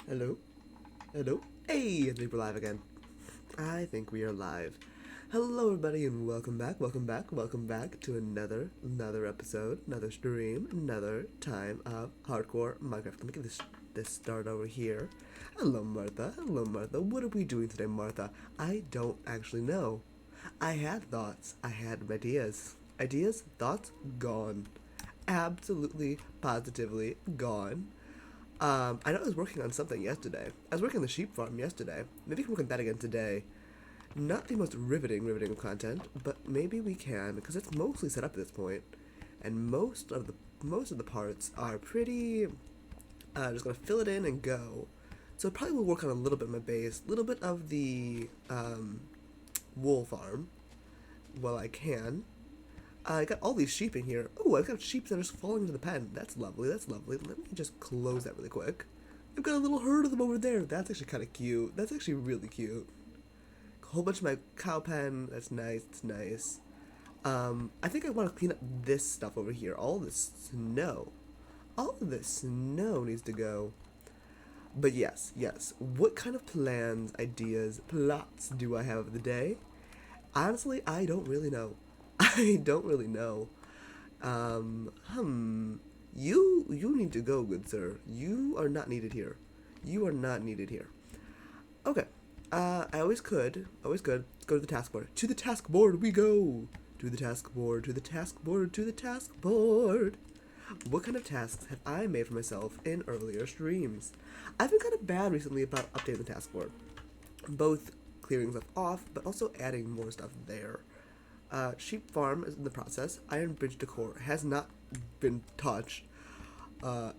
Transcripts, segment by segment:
Hello? Hello? Hey, I think we're live again. I think we are live. Hello, everybody, and welcome back to another episode, another stream, another time of hardcore Minecraft. Let me get this start over here. Hello, Martha. Hello, Martha. What are we doing today, Martha? I don't actually know. I had thoughts. I had ideas. Ideas, thoughts, gone. Absolutely, positively gone. I know I was working on something yesterday. I was working on the sheep farm yesterday. Maybe we can work on that again today. Not the most riveting of content, but maybe we can because it's mostly set up at this point, and most of the parts are pretty. Just gonna fill it in and go. So probably will work on a little bit of my base, a little bit of the wool farm, while I can. I got all these sheep in here. Oh, I've got sheep that are just falling into the pen. That's lovely. That's lovely. Let me just close that really quick. I've got a little herd of them over there. That's actually kind of cute. That's actually really cute. A whole bunch of my cow pen. That's nice. It's nice. I think I want to clean up this stuff over here. All this snow. All of this snow needs to go. But yes. What kind of plans, ideas, plots do I have of the day? Honestly, I don't really know. I don't really know. Um, hmm. You need to go, good sir. You are not needed here. You are not needed here. Okay. I always could go to the task board. To the task board we go. To the task board. To the task board. To the task board. What kind of tasks have I made for myself in earlier streams? I've been kind of bad recently about updating the task board, both clearing stuff off, but also adding more stuff there. Sheep farm is in the process. Iron bridge decor has not been touched. Uh,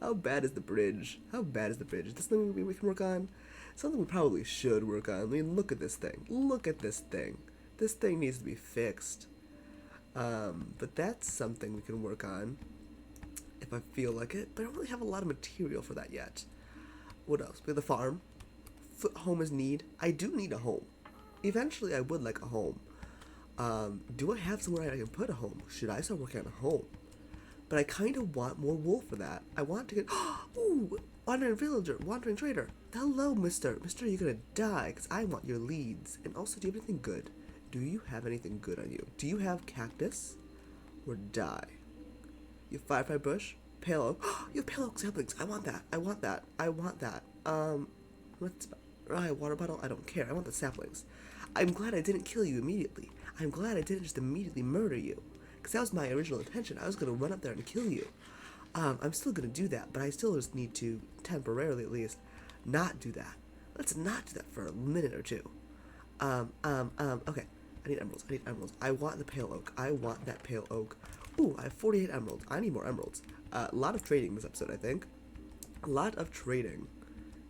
how bad is the bridge? How bad is the bridge? Is this something we can work on? Something we probably should work on. I mean, look at this thing. Look at this thing. This thing needs to be fixed. But that's something we can work on if I feel like it. But I don't really have a lot of material for that yet. What else? We have the farm. Home is need. I do need a home. Eventually, I would like a home. Do I have somewhere I can put a home? Should I start working on a home? But I kind of want more wool for that. I want to get. Ooh, wandering villager, wandering trader. Hello, mister. Mister, you're gonna die because I want your leads. And also, do you have anything good? Do you have anything good on you? Do you have cactus or dye? You have firefly bush, pale oak. You have pale oak saplings. I want that. I want that. I want that. What's water bottle? I don't care. I want the saplings. I'm glad I didn't kill you immediately. I'm glad I didn't just immediately murder you. Because that was my original intention. I was going to run up there and kill you. I'm still going to do that, but I still just need to, temporarily at least, not do that. Let's not do that for a minute or two. Okay. I need emeralds. I need emeralds. I want the pale oak. I want that pale oak. Ooh, I have 48 emeralds. I need more emeralds. A lot of trading this episode, I think. A lot of trading.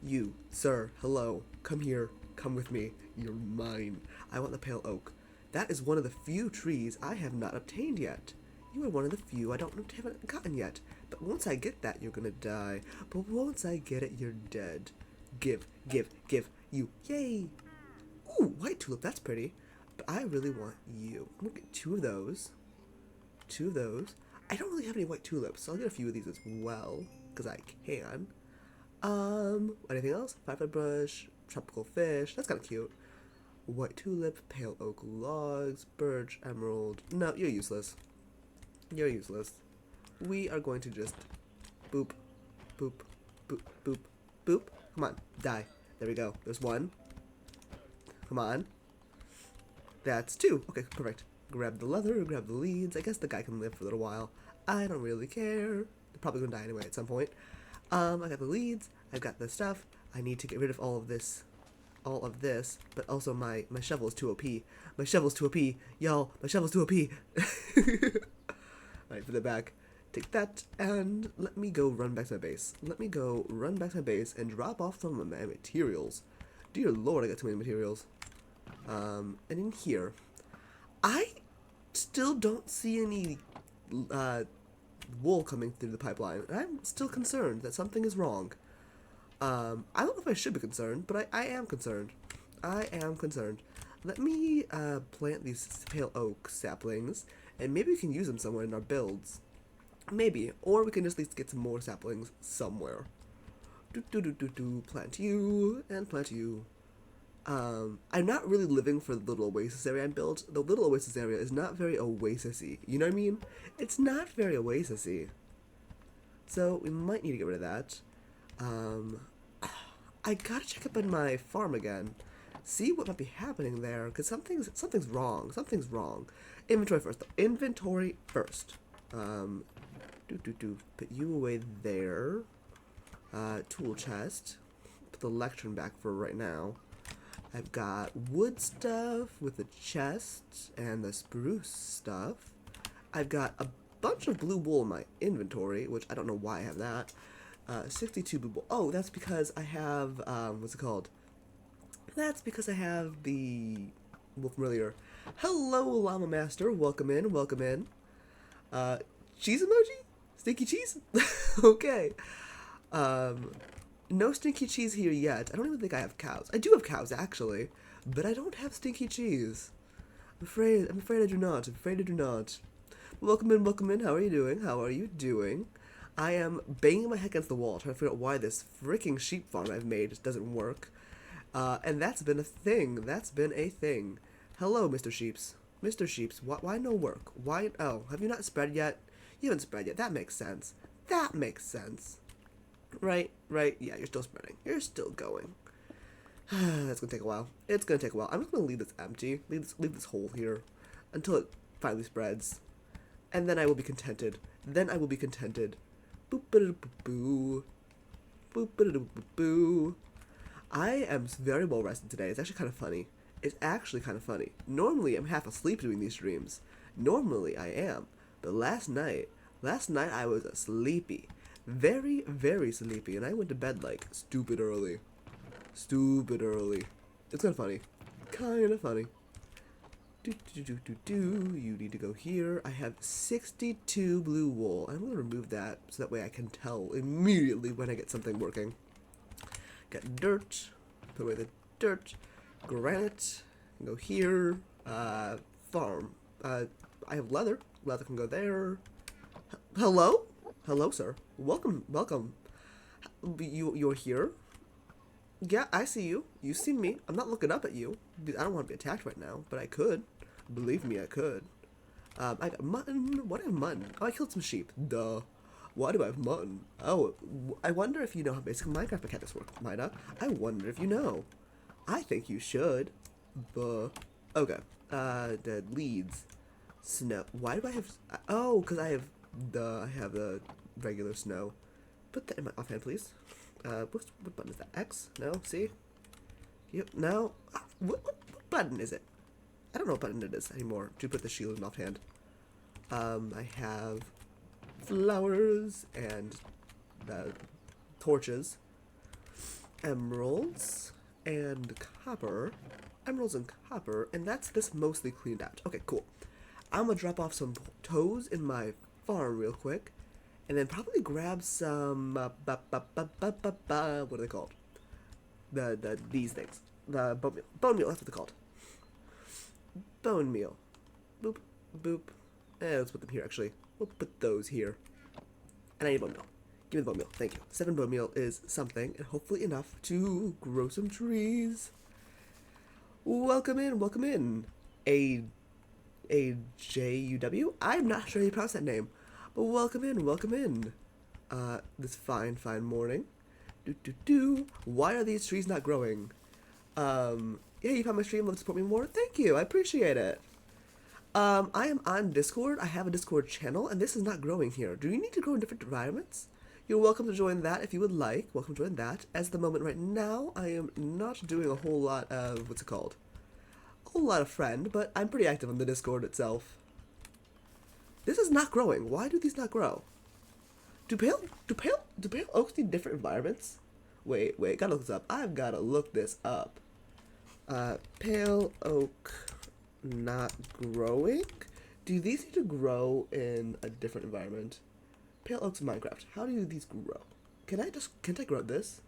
You, sir, hello. Come here. Come with me. You're mine. I want the pale oak. That is one of the few trees I have not obtained yet. You are one of the few I haven't gotten yet. But once I get that, you're gonna die. But once I get it, you're dead. Give. You. Yay! Ooh, white tulip. That's pretty. But I really want you. I'm gonna get two of those. I don't really have any white tulips, so I'll get a few of these as well. Because I can. Anything else? Firefly bush, tropical fish. That's kind of cute. White tulip, pale oak logs, birch, emerald. No, you're useless. You're useless. We are going to just boop, boop, boop, boop, boop. Come on, die. There we go. There's one. Come on. That's two. Okay, perfect. Grab the leather, grab the leads. I guess the guy can live for a little while. I don't really care. They're probably gonna die anyway at some point. I got the leads. I've got the stuff. I need to get rid of all of this, but also my shovel is too OP. My shovel's too OP, y'all. My shovel's too OP. Alright, put that back. Take that, and let me go run back to my base. And drop off some of my materials. Dear Lord, I got too many materials. And in here, I still don't see any wool coming through the pipeline. And I'm still concerned that something is wrong. I don't know if I should be concerned, but I am concerned. Let me plant these pale oak saplings, and maybe we can use them somewhere in our builds. Maybe. Or we can just at least get some more saplings somewhere. Plant you and plant you. I'm not really living for the little oasis area I built. The little oasis area is not very oasis-y. You know what I mean? It's not very oasis-y. So we might need to get rid of that. Um, I gotta check up on my farm again. See what might be happening there, because something's wrong. Something's wrong. Inventory first, though. Inventory first. Put you away there. Tool chest. Put the lectern back for right now. I've got wood stuff with the chest and the spruce stuff. I've got a bunch of blue wool in my inventory, which I don't know why I have that. 62 blue wool. Oh, that's because I have, what's it called? That's because I have the wool from earlier. Hello, Llama Master. Welcome in, welcome in. Cheese emoji? Stinky cheese? Okay. No stinky cheese here yet. I don't even think I have cows. I do have cows, actually, but I don't have stinky cheese. I'm afraid I do not. I'm afraid I do not. Welcome in, welcome in. How are you doing? How are you doing? I am banging my head against the wall trying to figure out why this freaking sheep farm I've made doesn't work. And that's been a thing. That's been a thing. Hello, Mr. Sheeps. Mr. Sheeps, why no work? Why? Oh, have you not spread yet? You haven't spread yet. That makes sense. That makes sense. Right. Yeah, you're still spreading. You're still going. That's gonna take a while. It's gonna take a while. I'm just gonna leave this empty. Leave this hole here until it finally spreads. And then I will be contented. Then I will be contented. Boop-a-da-boo-boo. Boop-a-da-boo-boo. I am very well rested today. It's actually kind of funny. It's actually kind of funny. Normally, I'm half asleep doing these streams. Normally, I am. But last night I was sleepy. Very, very sleepy. And I went to bed, like, stupid early. Stupid early. It's kind of funny. Kind of funny. You need to go here. I have 62 blue wool. I'm going to remove that so that way I can tell immediately when I get something working. Got dirt. Put away the dirt. Granite. Go here. Farm. I have leather. Leather can go there. Hello? Hello, sir. Welcome. Welcome. You're here? Yeah, I see you. You see me. I'm not looking up at you. I don't want to be attacked right now, but I could. Believe me, I could. I got mutton. What do I have mutton? Oh, I killed some sheep. Duh. Why do I have mutton? Oh, I wonder if you know how basic Minecraft mechanics work, Mida. I wonder if you know. I think you should. Okay. The leads. Snow. Why do I have... Oh, because I have the regular snow. Put that in my offhand, please. What button is that? X? No? C? Yep. No? What button is it? I don't know what button it is anymore to put the shield in offhand. I have flowers and torches, emeralds and copper, and that's this mostly cleaned out. Okay, cool. I'm gonna drop off some toes in my farm real quick, and then probably grab some what are they called? These things. The bone meal. Bone meal. That's what they're called. Bone meal. Boop boop. Let's put them here. Actually, we'll put those here. And I need bone meal. Give me the bone meal. Thank you. 7 bone meal is something, and hopefully enough to grow some trees. Welcome in. Welcome in. A-J-U-W? I'm not sure how you pronounce that name. But welcome in, welcome in. This fine morning. Why are these trees not growing? Yeah, you found my stream, love to support me more? Thank you, I appreciate it. I am on Discord. I have a Discord channel, and this is not growing here. Do you need to grow in different environments? You're welcome to join that if you would like. Welcome to join that. As the moment right now, I am not doing a whole lot of, what's it called? A whole lot of friend, but I'm pretty active on the Discord itself. This is not growing. Why do these not grow? Do pale oaks need different environments? Wait, gotta look this up. I've gotta look this up. Pale oak not growing? Do these need to grow in a different environment? Pale oaks in Minecraft. How do these grow? Can't I grow this?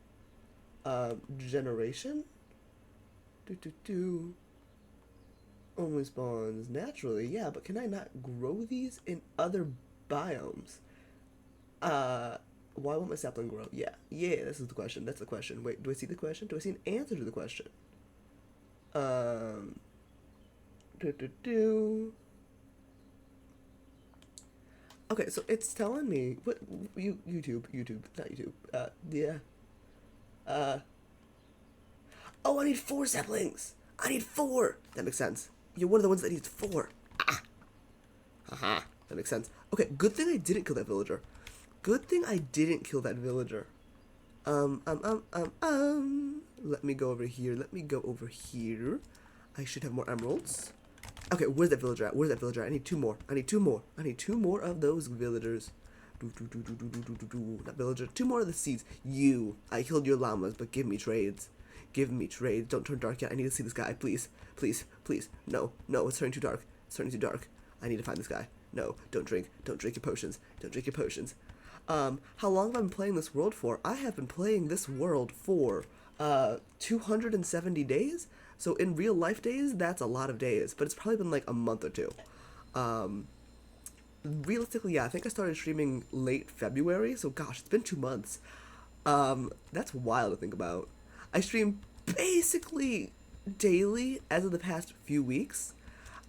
Generation? Only spawns naturally, yeah, but can I not grow these in other biomes? Why won't my sapling grow? Yeah, this is the question. That's the question. Wait, do I see the question? Do I see an answer to the question? Um, do, do, do. Okay, so it's telling me what YouTube, not YouTube. Yeah. Uh, oh, I need 4 saplings. I need 4. That makes sense. You're one of the ones that needs 4. Ah, haha. That makes sense. Okay, good thing I didn't kill that villager. Good thing I didn't kill that villager. Let me go over here. Let me go over here. I should have more emeralds. Okay, where's that villager at? Where's that villager at? I need 2 more. I need 2 more. I need 2 more of those villagers. That villager. 2 more of the seeds. I killed your llamas, but give me trades. Give me trades. Don't turn dark yet. I need to see this guy. Please. Please. Please. No. No, it's turning too dark. It's turning too dark. I need to find this guy. No, don't drink. Don't drink your potions. Don't drink your potions. How long have I been playing this world for? I have been playing this world for 270 days. So in real life days, that's a lot of days, but it's probably been like a month or 2. Realistically, yeah, I think I started streaming late February, so gosh, it's been 2 months. That's wild to think about. I stream basically daily as of the past few weeks,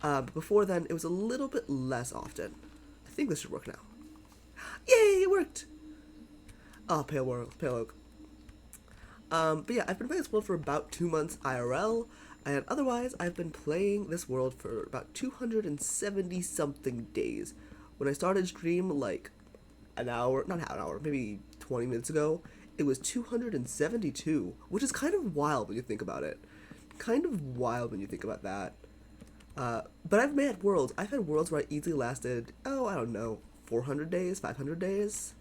but before then, it was a little bit less often. I think this should work now. Yay, it worked! Oh, pale oak. But yeah, I've been playing this world for about 2 months IRL, and otherwise, I've been playing this world for about 270 something days. When I started stream like not an hour, maybe 20 minutes ago, it was 272, which is kind of wild when you think about it. Kind of wild when you think about that. But I've had worlds. I've had worlds where I easily lasted, I don't know, 400 days, 500 days,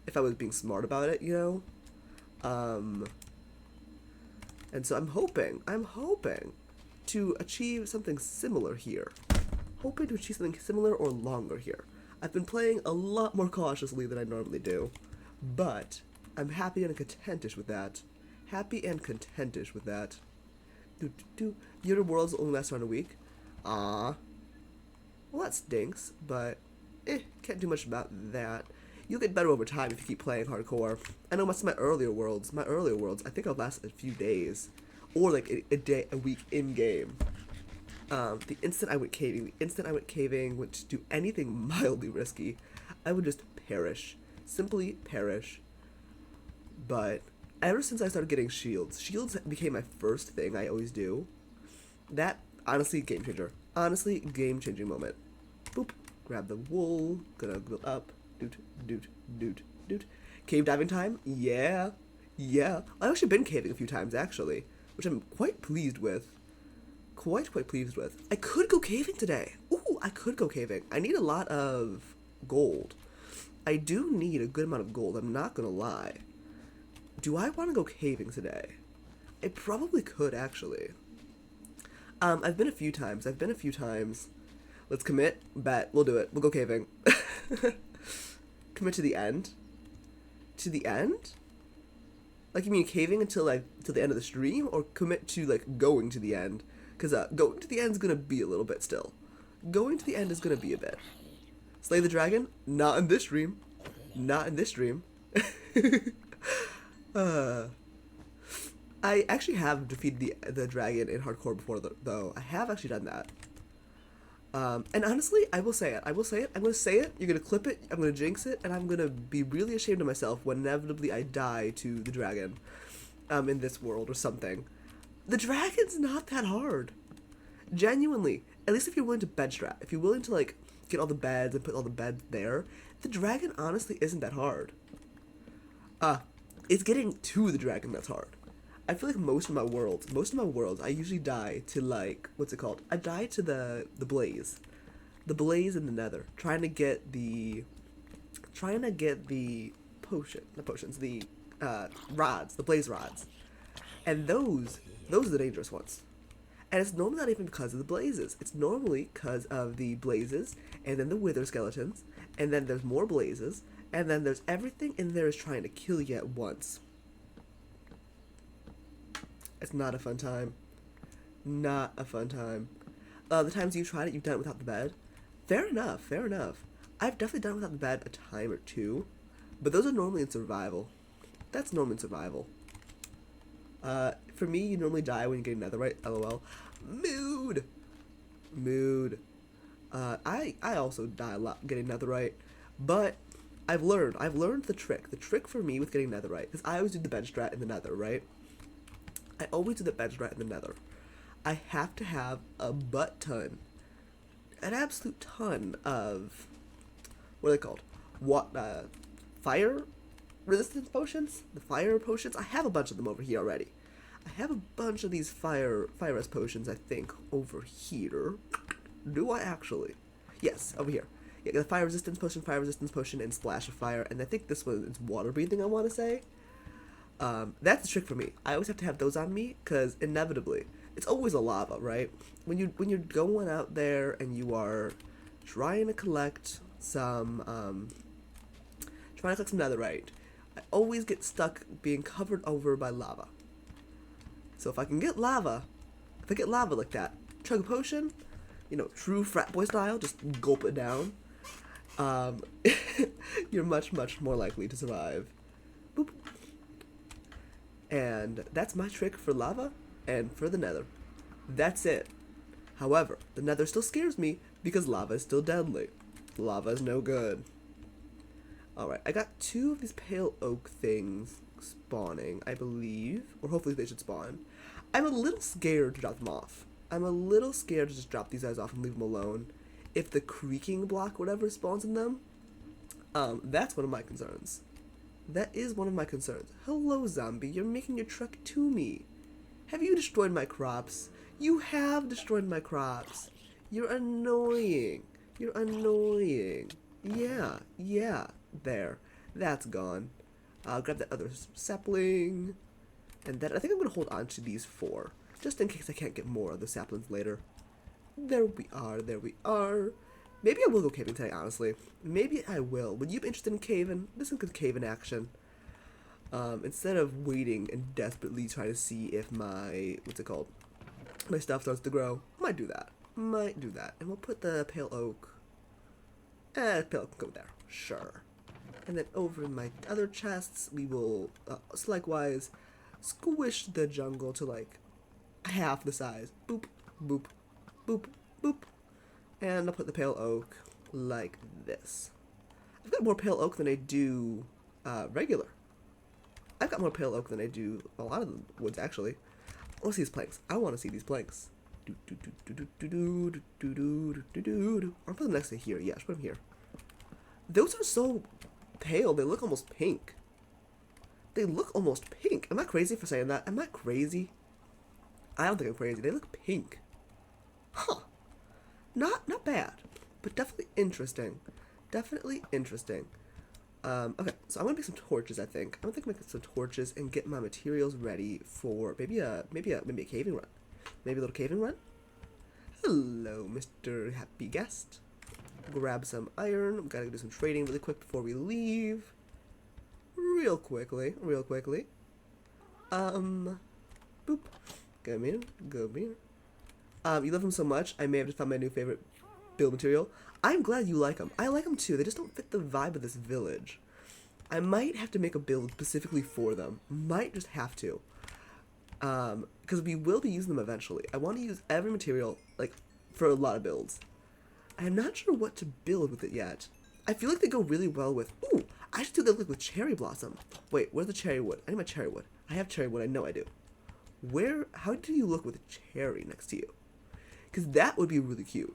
if I was being smart about it, and so I'm hoping to achieve something similar here. Hoping to achieve something similar or longer here. I've been playing a lot more cautiously than I normally do, but I'm happy and contentious with that. Your worlds only last around a week. Well, that stinks, but can't do much about that. You'll get better over time if you keep playing hardcore. I know my earlier worlds, I think I'll last a few days, or like a week in game. The instant I went caving, went to do anything mildly risky, I would just perish, simply perish. But ever since I started getting shields became my first thing I always do. That honestly game changer, game changing moment. Boop, grab the wool, gonna go up. Doot. Cave diving time? Yeah. I've actually been caving a few times, actually, which I'm quite pleased with. Quite pleased with. I could go caving today. Ooh, I could go caving. I need a lot of gold. I do need a good amount of gold, I'm not gonna lie. Do I want to go caving today? I probably could, actually. I've been a few times. Let's commit. Bet. We'll do it. We'll go caving. Commit to the end? To the end? Like, you mean caving until the end of the stream? Or commit to, going to the end? Because, going to the end is gonna be a little bit still. Going to the end is gonna be a bit. Slay the dragon? Not in this stream. I actually have defeated the dragon in hardcore before, though. I have actually done that. And honestly, I will say it. I'm gonna say it, you're gonna clip it, I'm gonna jinx it, and I'm gonna be really ashamed of myself when inevitably I die to the dragon, in this world or something. The dragon's not that hard. Genuinely. At least if you're willing to bed strap. If you're willing to, get all the beds and put all the beds there, the dragon honestly isn't that hard. It's getting to the dragon that's hard. I feel like most of my worlds, I usually die to, what's it called? I die to the blaze. The blaze in the nether. Trying to get the rods, the blaze rods. And those are the dangerous ones. And it's normally not even because of the blazes. It's normally because of the blazes, and then the wither skeletons, and then there's more blazes, and then there's everything in there is trying to kill you at once. It's not a fun time. Not a fun time. The times you've tried it, you've done it without the bed. Fair enough. I've definitely done it without the bed a time or two. But those are normally in survival. That's normally in survival. For me, you normally die when you get netherite. LOL. Mood. Mood. I also die a lot getting netherite, but I've learned the trick. The trick for me with getting netherite, because I always do the bench strat in the nether, right? I always do the bench strat in the nether. I have to have a butt ton, an absolute ton of, what are they called? What, fire resistance potions? The fire potions? I have a bunch of them over here already. I have a bunch of these fire res potions, I think, over here. Do I actually? Yes, over here. Yeah, the fire resistance potion, and splash of fire, and I think this one is water breathing, I want to say. That's the trick for me. I always have to have those on me, because inevitably, it's always a lava, right? When you're going out there and you are trying to collect some netherite, I always get stuck being covered over by lava. So if I get lava like that, chug a potion, true frat boy style, just gulp it down, you're much, much more likely to survive. Boop. And that's my trick for lava and for the nether. That's it. However, the nether still scares me because lava is still deadly. Lava is no good. Alright, I got 2 of these pale oak things spawning, I believe. Or hopefully they should spawn. I'm a little scared to drop them off. I'm a little scared to just drop these guys off and leave them alone. If the creaking block, whatever, spawns in them, that's one of my concerns. That is one of my concerns. Hello, zombie. You're making your trek to me. Have you destroyed my crops? You have destroyed my crops. You're annoying. You're annoying. Yeah. There. That's gone. I'll grab that other sapling. And then I think I'm going to hold on to these 4. Just in case I can't get more of the saplings later. There we are. Maybe I will go caving today, honestly. Maybe I will. Would you be interested in caving? This is good caving action. Instead of waiting and desperately trying to see if my stuff starts to grow. Might do that. And we'll put the pale oak. Pale oak can go there. Sure. And then over in my other chests, we will, likewise, squish the jungle to, like, half the size. Boop, boop, boop, boop. And I'll put the pale oak like this. I've got more pale oak than I do regular. I've got more pale oak than I do a lot of the woods, actually. I want to see these planks. I want to see these planks. I'll put them next to here. Yeah, I should put them here. Those are so pale. They look almost pink. They look almost pink. Am I crazy for saying that? Am I crazy? I don't think I'm crazy. They look pink. Huh. Not bad, but definitely interesting. Definitely interesting. Okay, so I'm gonna make some torches. I think I'm gonna make some torches and get my materials ready for maybe a caving run. Maybe a little caving run. Hello, Mr. Happy Guest. Grab some iron. We gotta do some trading really quick before we leave. Real quickly. Boop. Come here. You love them so much, I may have just found my new favorite build material. I'm glad you like them. I like them too. They just don't fit the vibe of this village. I might have to make a build specifically for them. Might just have to. Because we will be using them eventually. I want to use every material, like, for a lot of builds. I'm not sure what to build with it yet. I feel like they go really well with... Ooh, I should do that with cherry blossom. Wait, where's the cherry wood? I need my cherry wood. I have cherry wood. I know I do. How do you look with a cherry next to you? Because that would be really cute.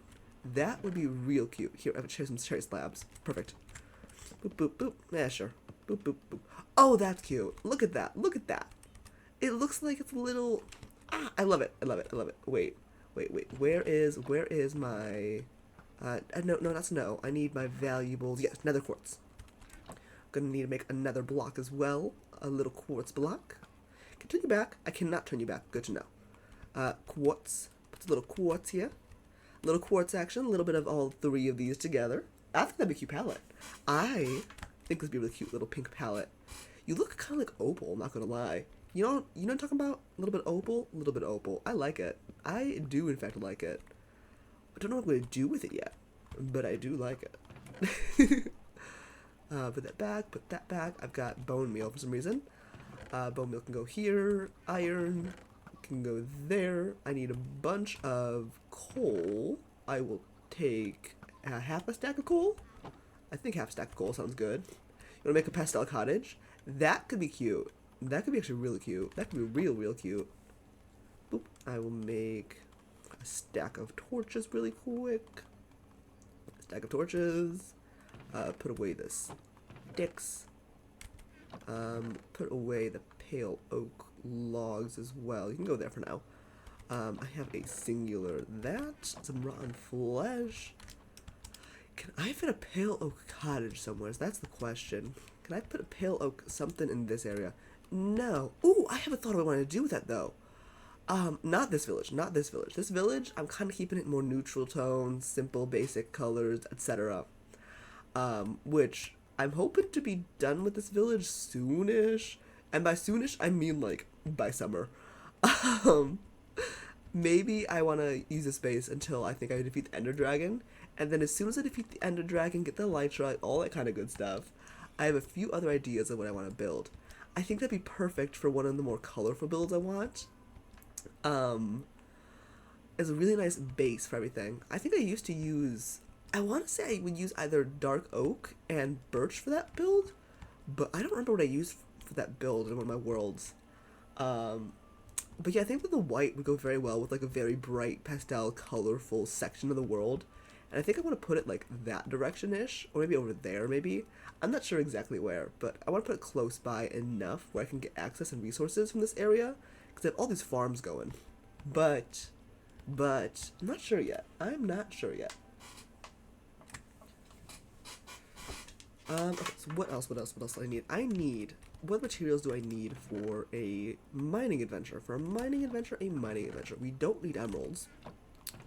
That would be real cute. Here, I have some cherry slabs. Perfect. Boop, boop, boop. Yeah, sure. Boop, boop, boop. Oh, that's cute. Look at that. It looks like it's a little... Ah, I love it. Wait. Where is my... no, not snow. I need my valuables. Yes, nether quartz. Gonna need to make another block as well. A little quartz block. Can I turn you back? I cannot turn you back. Good to know. Quartz. Put a little quartz here. A little quartz action. A little bit of all 3 of these together. I think that'd be a cute palette. I think this would be a really cute little pink palette. You look kind of like opal, I'm not gonna lie. You know what I'm talking about? A little bit opal. I like it. I do, in fact, like it. I don't know what I'm going to do with it yet, but I do like it. Put that back, put that back. I've got bone meal for some reason. Bone meal can go here. Iron can go there. I need a bunch of coal. I will take half a stack of coal. I think half a stack of coal sounds good. You want to make a pastel cottage? That could be cute. That could be actually really cute. That could be real cute. Boop. I will make a stack of torches really quick. Stack of torches. Put away the sticks. Put away the pale oak logs as well. You can go there for now. I have a singular that. Some rotten flesh. Can I fit a pale oak cottage somewhere? That's the question. Can I put a pale oak something in this area? No. Ooh, I have a thought of what I want to do with that though. Not this village, not this village. This village, I'm kind of keeping it more neutral tones, simple, basic colors, etc. Which I'm hoping to be done with this village soonish. And by soonish, I mean like by summer. Maybe I want to use this space until I think I defeat the Ender Dragon. And then as soon as I defeat the Ender Dragon, get the Elytra, all that kind of good stuff, I have a few other ideas of what I want to build. I think that'd be perfect for one of the more colorful builds I want. It's a really nice base for everything. I think I used to use, I want to say I would use either dark oak and birch for that build, but I don't remember what I used for that build in one of my worlds. But yeah, I think that the white would go very well with like a very bright pastel colorful section of the world. And I think I want to put it like that direction-ish, or maybe over there maybe. I'm not sure exactly where, but I want to put it close by enough where I can get access and resources from this area, because I have all these farms going. But, I'm not sure yet. I'm not sure yet. Okay, so what else do I need? What materials do I need for a mining adventure? For a mining adventure, We don't need emeralds.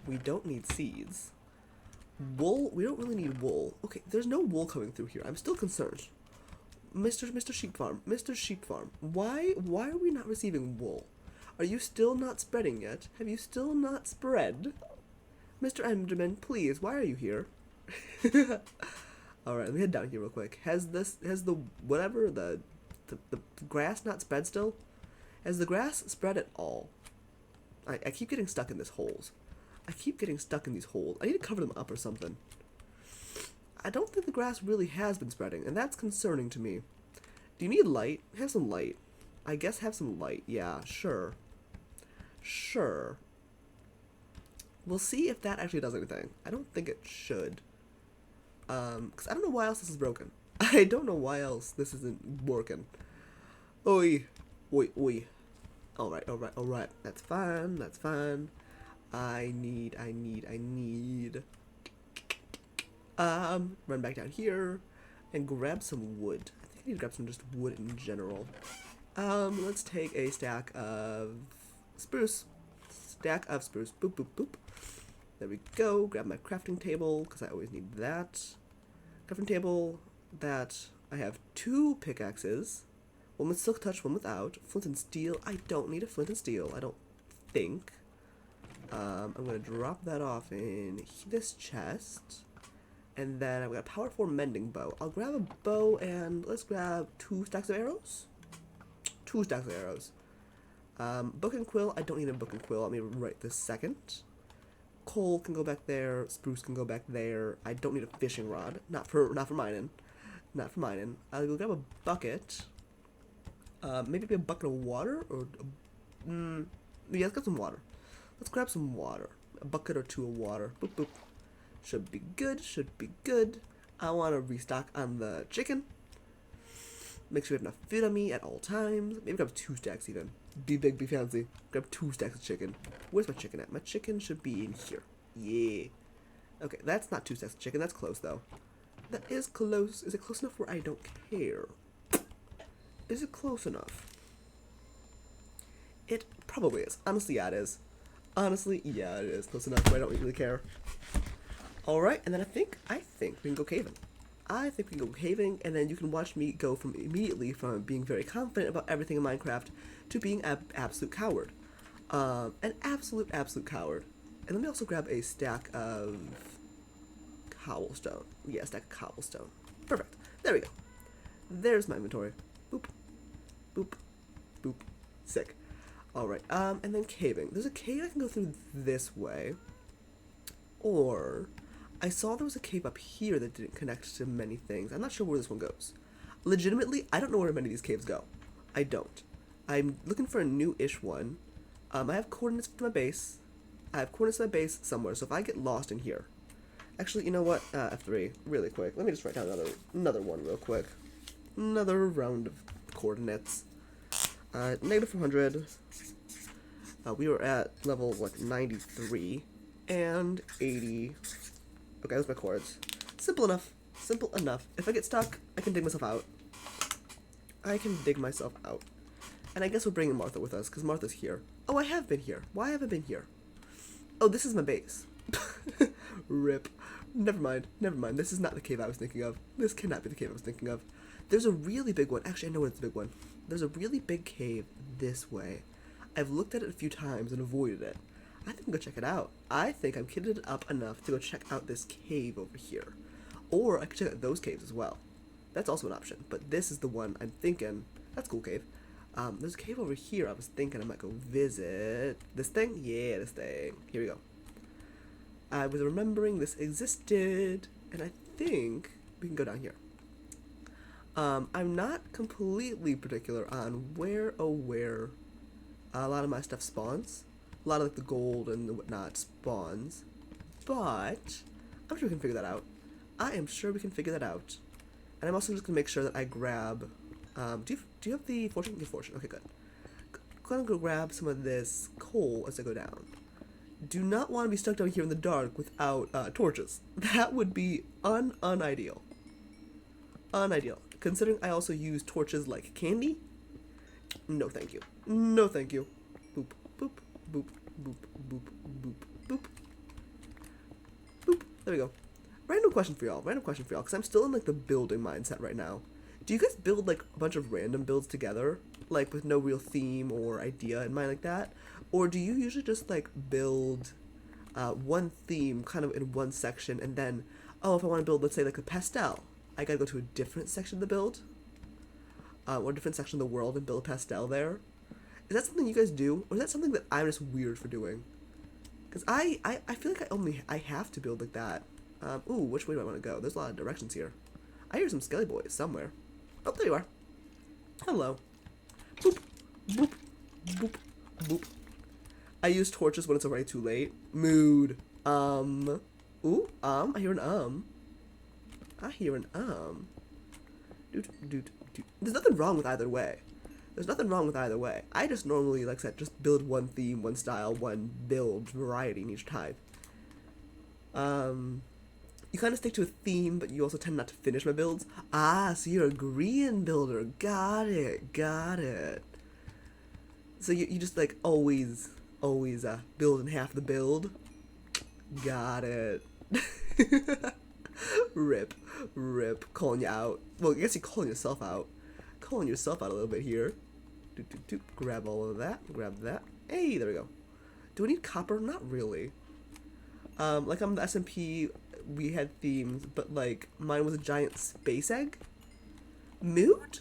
We don't need seeds. Wool, we don't really need wool. Okay, there's no wool coming through here. I'm still concerned. Mr. Sheep Farm, why are we not receiving wool? Are you still not spreading yet? Have you still not spread? Mr. Enderman, please, why are you here? Alright, let me head down here real quick. Has the grass not spread still? Has the grass spread at all? I keep getting stuck in these holes. I need to cover them up or something. I don't think the grass really has been spreading, and that's concerning to me. Do you need light? Have some light. I guess have some light. Yeah, sure. Sure. We'll see if that actually does anything. I don't think it should. Because I don't know why else this is broken. I don't know why else this isn't working. Oi. Oi. Alright. That's fine. I need. Run back down here and grab some wood. I think I need to grab some just wood in general. Let's take a stack of spruce. Boop, boop, boop. There we go. Grab my crafting table, because I always need that. Crafting table, that. I have 2 pickaxes. One with silk touch, one without. Flint and steel. I don't need a flint and steel, I don't think. I'm going to drop that off in this chest. And then I've got a power 4 mending bow. I'll grab a bow and let's grab 2 stacks of arrows. 2 stacks of arrows. Book and quill. I don't need a book and quill. Let me right this second. Coal can go back there. Spruce can go back there. I don't need a fishing rod. Not for mining. I'll go grab a bucket. Maybe a bucket of water or yeah, let's grab some water. Let's grab some water. A bucket or 2 of water. Boop boop. Should be good. I want to restock on the chicken. Make sure we have enough food on me at all times. Maybe grab 2 stacks even. Be big, be fancy. Grab 2 stacks of chicken. Where's my chicken at? My chicken should be in here. Yeah. Okay, that's not 2 stacks of chicken. That's close, though. That is close. Is it close enough where I don't care? Is it close enough? It probably is. Honestly, yeah, it is. Honestly, yeah, it is close enough where I don't really care. Alright, and then I think we can go caving. And then you can watch me go immediately from being very confident about everything in Minecraft to being an absolute coward. An absolute coward. And let me also grab a stack of cobblestone. Yeah, a stack of cobblestone. Perfect. There we go. There's my inventory. Boop. Boop. Boop. Sick. Alright, and then caving. There's a cave I can go through this way. Or, I saw there was a cave up here that didn't connect to many things. I'm not sure where this one goes. Legitimately, I don't know where many of these caves go. I don't. I'm looking for a new-ish one. I have coordinates to my base. I have coordinates to my base somewhere, so if I get lost in here... Actually, you know what? F3, really quick. Let me just write down another one real quick. Another round of coordinates. Negative 400. We were at level, like, 93. And 80. Okay, those are my chords. Simple enough. Simple enough. If I get stuck, I can dig myself out. I can dig myself out. And I guess we're bringing Martha with us, because Martha's here. Oh, I have been here. Why have I been here? Oh, this is my base. Rip. Never mind. Never mind. This is not the cave I was thinking of. This cannot be the cave I was thinking of. There's a really big one. Actually, I know it's a big one. There's a really big cave this way. I've looked at it a few times and avoided it. I think I'm gonna check it out. I think I'm kitted up enough to go check out this cave over here. Or I could check out those caves as well. That's also an option. But this is the one I'm thinking. That's a cool cave. There's a cave over here I was thinking I might go visit. This thing? Yeah, this thing. Here we go. I was remembering this existed, and I think we can go down here. I'm not completely particular on where a lot of my stuff spawns. A lot of like the gold and the whatnot spawns. But I'm sure we can figure that out. I am sure we can figure that out. And I'm also just gonna make sure that I grab do you have the fortune? Your fortune. Okay, good. Gonna go grab some of this coal as I go down. Do not want to be stuck down here in the dark without torches. That would be unideal. Unideal. Considering I also use torches like candy. No thank you. No thank you. Boop, boop, boop, boop, boop, boop, boop. Boop. There we go. Random question for y'all, because I'm still in like the building mindset right now. Do you guys build like a bunch of random builds together, like with no real theme or idea in mind like that? Or do you usually just like build one theme kind of in one section and then, oh, if I want to build, let's say like a pastel, I gotta go to a different section of the build? Or a different section of the world and build a pastel there? Is that something you guys do? Or is that something that I'm just weird for doing? Because I feel like I have to build like that. Ooh, which way do I want to go? There's a lot of directions here. I hear some skelly boys somewhere. Oh, there you are. Hello. Boop, boop, boop, boop. I use torches when it's already too late. Mood. Ooh, I hear an I hear an Doot, doot, doot. There's nothing wrong with either way. There's nothing wrong with either way. I just normally, like I said, just build one theme, one style, one build variety in each type. You kind of stick to a theme, but you also tend not to finish my builds. Ah, so you're a Korean builder. Got it, got it. So you just like always build in half the build. Got it. Rip, calling you out. Well, I guess you're calling yourself out. Calling yourself out a little bit here. Doop, doop, doop. Grab all of that, grab that. Hey, there we go. Do we need copper? Not really. Like on the SMP, we had themes, but like mine was a giant space egg. Mood?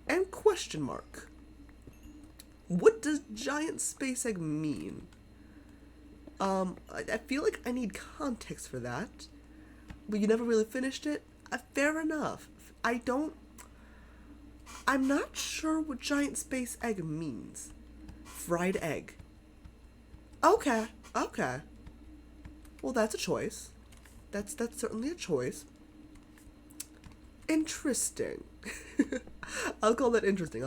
And question mark. What does giant space egg mean? I feel like I need context for that. But you never really finished it? Fair enough. I'm not sure what giant space egg means. Fried egg. Okay. Well, that's a choice. That's certainly a choice. Interesting. I'll call that interesting.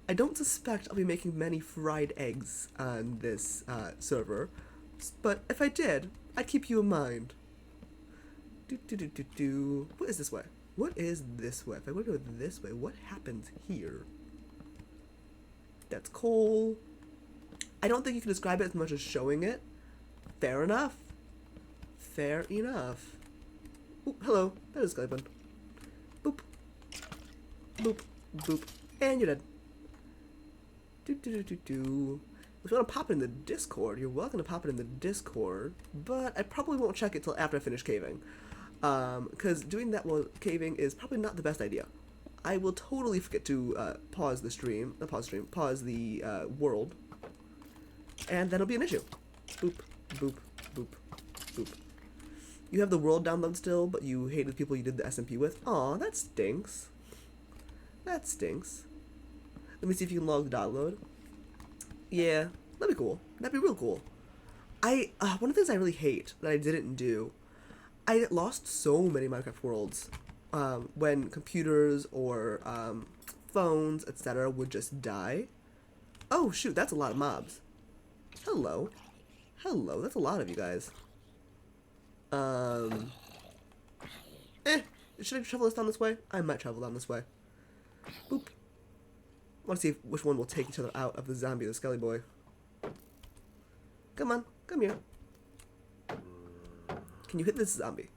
I don't suspect I'll be making many fried eggs on this server, but if I did, I'd keep you in mind. What is this way? If I were to go this way, what happens here? That's coal. I don't think you can describe it as much as showing it. Fair enough. Ooh, hello. That is Skype. Boop. Boop. Boop. And you're dead. If you want to pop it in the Discord, you're welcome to pop it in the Discord, but I probably won't check it till after I finish caving. Because doing that while caving is probably not the best idea. I will totally forget to pause the stream, pause the world, and that'll be an issue. Boop, boop, boop, boop. You have the world download still, but you hated the people you did the SMP with? Aw, that stinks. That stinks. Let me see if you can log the download. Yeah, that'd be cool. That'd be real cool. One of the things I really hate that I didn't do, I lost so many Minecraft worlds when computers or phones, etc. would just die. Oh shoot, that's a lot of mobs. Hello. Hello, that's a lot of you guys. Should I travel this down this way? I might travel down this way. Boop. I want to see which one will take each other out of the zombie, the skelly boy. Come on, come here. Can you hit this zombie?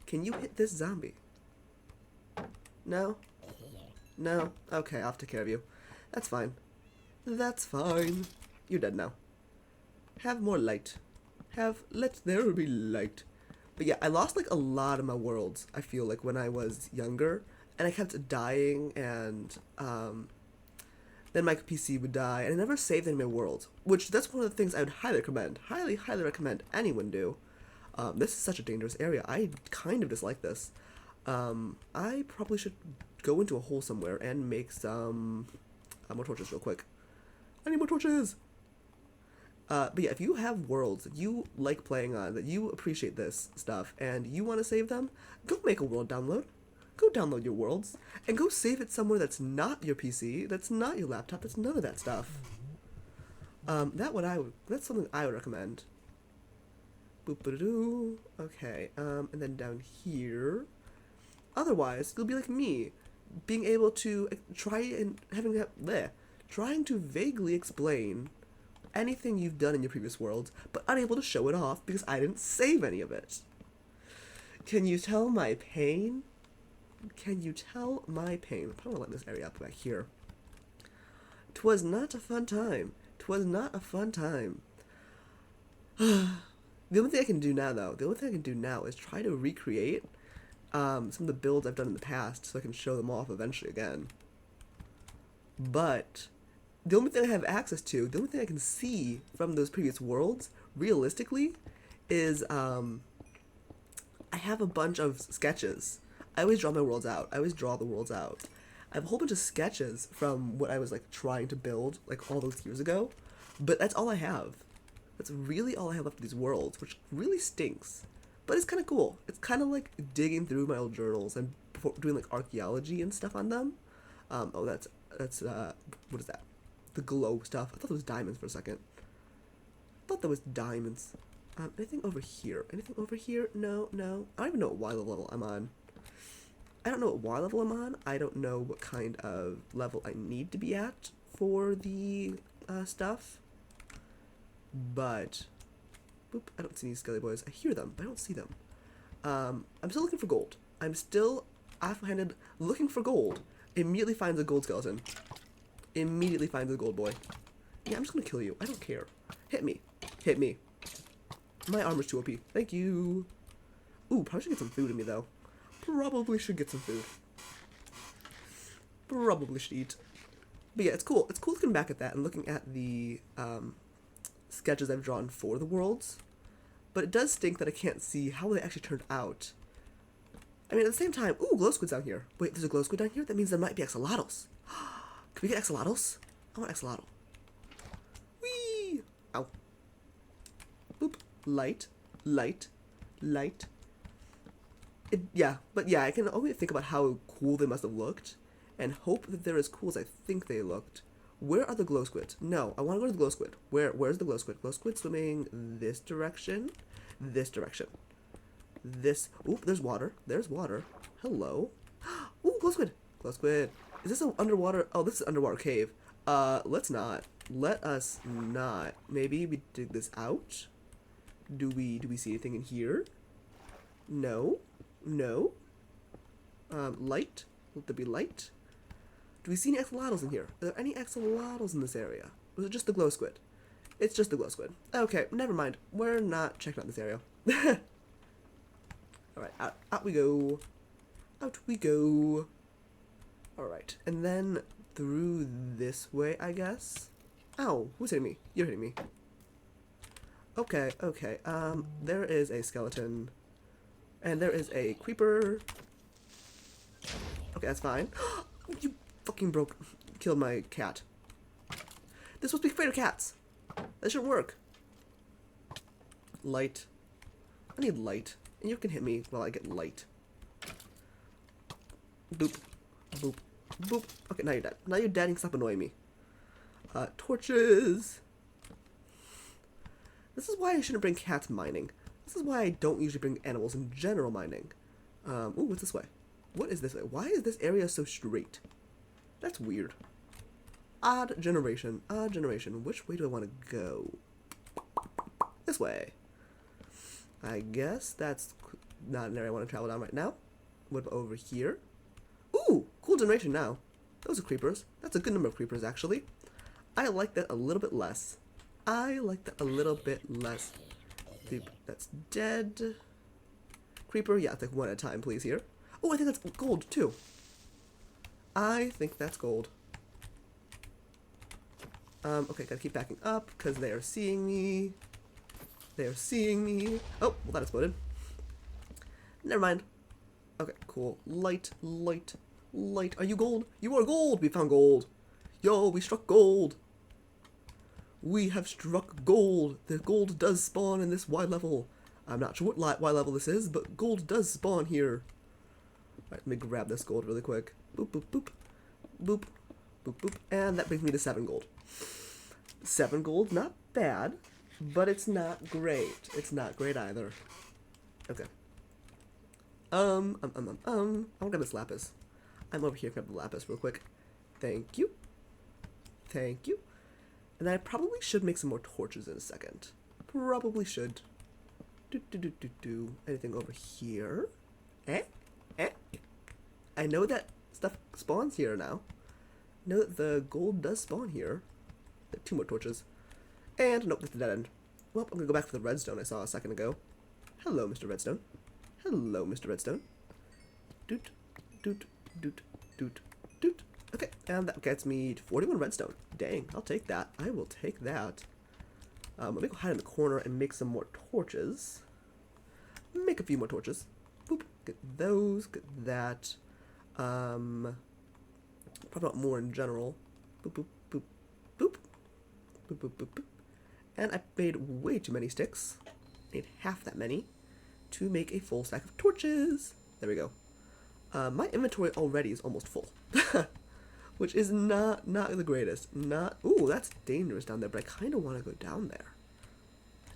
Can you hit this zombie? No? No? Okay, I'll have to take care of you. That's fine. That's fine. You're dead now. Have more light. Let there be light. But yeah, I lost like a lot of my worlds, I feel like, when I was younger. And I kept dying, and then my PC would die, and I never saved any of my worlds. Which, that's one of the things I would highly recommend. Highly, highly recommend anyone do. This is such a dangerous area. I kind of dislike this. I probably should go into a hole somewhere and make some more torches real quick. I need more torches! But yeah, if you have worlds that you like playing on, that you appreciate this stuff, and you want to save them, go make a world download. Go download your worlds, and go save it somewhere that's not your PC, that's not your laptop, that's none of that stuff. That's something I would recommend. Boop-a-doo. Okay, and then down here. Otherwise, you'll be like me, being able to trying to vaguely explain anything you've done in your previous worlds, but unable to show it off because I didn't save any of it. Can you tell my pain? Can you tell my pain? I'm gonna light this area up back here. 'Twas not a fun time. 'Twas not a fun time. The only thing I can do now, though, is try to recreate some of the builds I've done in the past so I can show them off eventually again. But the only thing I have access to, the only thing I can see from those previous worlds, realistically, is I have a bunch of sketches. I always draw my worlds out. I always draw the worlds out. I have a whole bunch of sketches from what I was like trying to build like all those years ago, but that's all I have. That's really all I have left of these worlds, which really stinks. But it's kind of cool. It's kind of like digging through my old journals and doing like archaeology and stuff on them. That's what is that? The glow stuff. I thought it was diamonds for a second. I thought that was diamonds. Anything over here? Anything over here? No, no. I don't even know what level I'm on. I don't know what Y level I'm on. I don't know what kind of level I need to be at for the stuff. But, boop, I don't see any skelly boys. I hear them, but I don't see them. I'm still looking for gold. I'm still offhanded looking for gold. Immediately finds a gold skeleton. Immediately finds a gold boy. Yeah, I'm just gonna kill you. I don't care. Hit me. Hit me. My armor's too OP. Thank you. Ooh, probably should get some food in me, though. Probably should get some food. Probably should eat. But yeah, it's cool. It's cool looking back at that and looking at the sketches I've drawn for the worlds. But it does stink that I can't see how they actually turned out. I mean, at the same time, ooh, glow squid's down here. Wait, there's a glow squid down here? That means there might be axolotls. Can we get axolotls? I want axolotl. Whee! Ow. Boop. Light. Light. Light. Yeah, but yeah, I can only think about how cool they must have looked, and hope that they're as cool as I think they looked. Where are the glow squids? No, I want to go to the glow squid. Where's the glow squid? Glow squid swimming this direction, this direction. This, oop, there's water. There's water. Hello. Ooh, glow squid. Glow squid. Is this an underwater? Oh, this is an underwater cave. Let's not. Let us not. Maybe we dig this out. Do we see anything in here? No. No. Light. Let there be light. Do we see any axolotls in here? Are there any axolotls in this area? Or is it just the glow squid? It's just the glow squid. Okay, never mind. We're not checking out this area. Alright, out we go. Out we go. Alright, and then through this way, I guess. Ow, who's hitting me? You're hitting me. Okay, okay, there is a skeleton. And there is a creeper. Okay, that's fine. You fucking killed my cat. This supposed to be afraid of cats. That shouldn't work. Light. I need light. And you can hit me while I get light. Boop. Boop. Boop. Okay, now you're dead. Now you're dead and stop annoying me. Torches. This is why I shouldn't bring cats mining. This is why I don't usually bring animals in general mining. Ooh, what's this way? What is this way? Why is this area so straight? That's weird. Odd generation. Odd generation. Which way do I want to go? This way. I guess that's not an area I want to travel down right now. What about over here? Ooh, cool generation now. Those are creepers. That's a good number of creepers, actually. I like that a little bit less. I like that a little bit less. That's dead. Creeper, yeah, take one at a time, please, here. Oh, I think that's gold, too. I think that's gold. Okay, gotta keep backing up, because they are seeing me. They are seeing me. Oh, well, that exploded. Never mind. Okay, cool. Light, light, light. Are you gold? You are gold! We found gold. Yo, we struck gold. We have struck gold. The gold does spawn in this Y level. I'm not sure what Y level this is, but gold does spawn here. Alright, let me grab this gold really quick. Boop, boop, boop. Boop, boop, boop. And that brings me to 7 gold. 7 gold, not bad, but it's not great. It's not great either. Okay. I'll grab this lapis. I'm over here, grab the lapis real quick. Thank you. Thank you. And I probably should make some more torches in a second. Probably should. Anything over here? Eh? I know that stuff spawns here now. I know that the gold does spawn here. 2 more torches. And, nope, that's the dead end. Well, I'm gonna go back for the redstone I saw a second ago. Hello, Mr. Redstone. Hello, Mr. Redstone. Doot, doot, doot, doot, doot. Okay, and that gets me to 41 redstone. Dang, I'll take that. I will take that. Let me go hide in the corner and make some more torches. Make a few more torches. Boop, get those, get that. Probably not more in general. Boop, boop, boop, boop. Boop, boop, boop, boop. And I made way too many sticks. I need half that many to make a full stack of torches. There we go. My inventory already is almost full. Which is not the greatest. Ooh, that's dangerous down there, but I kind of want to go down there.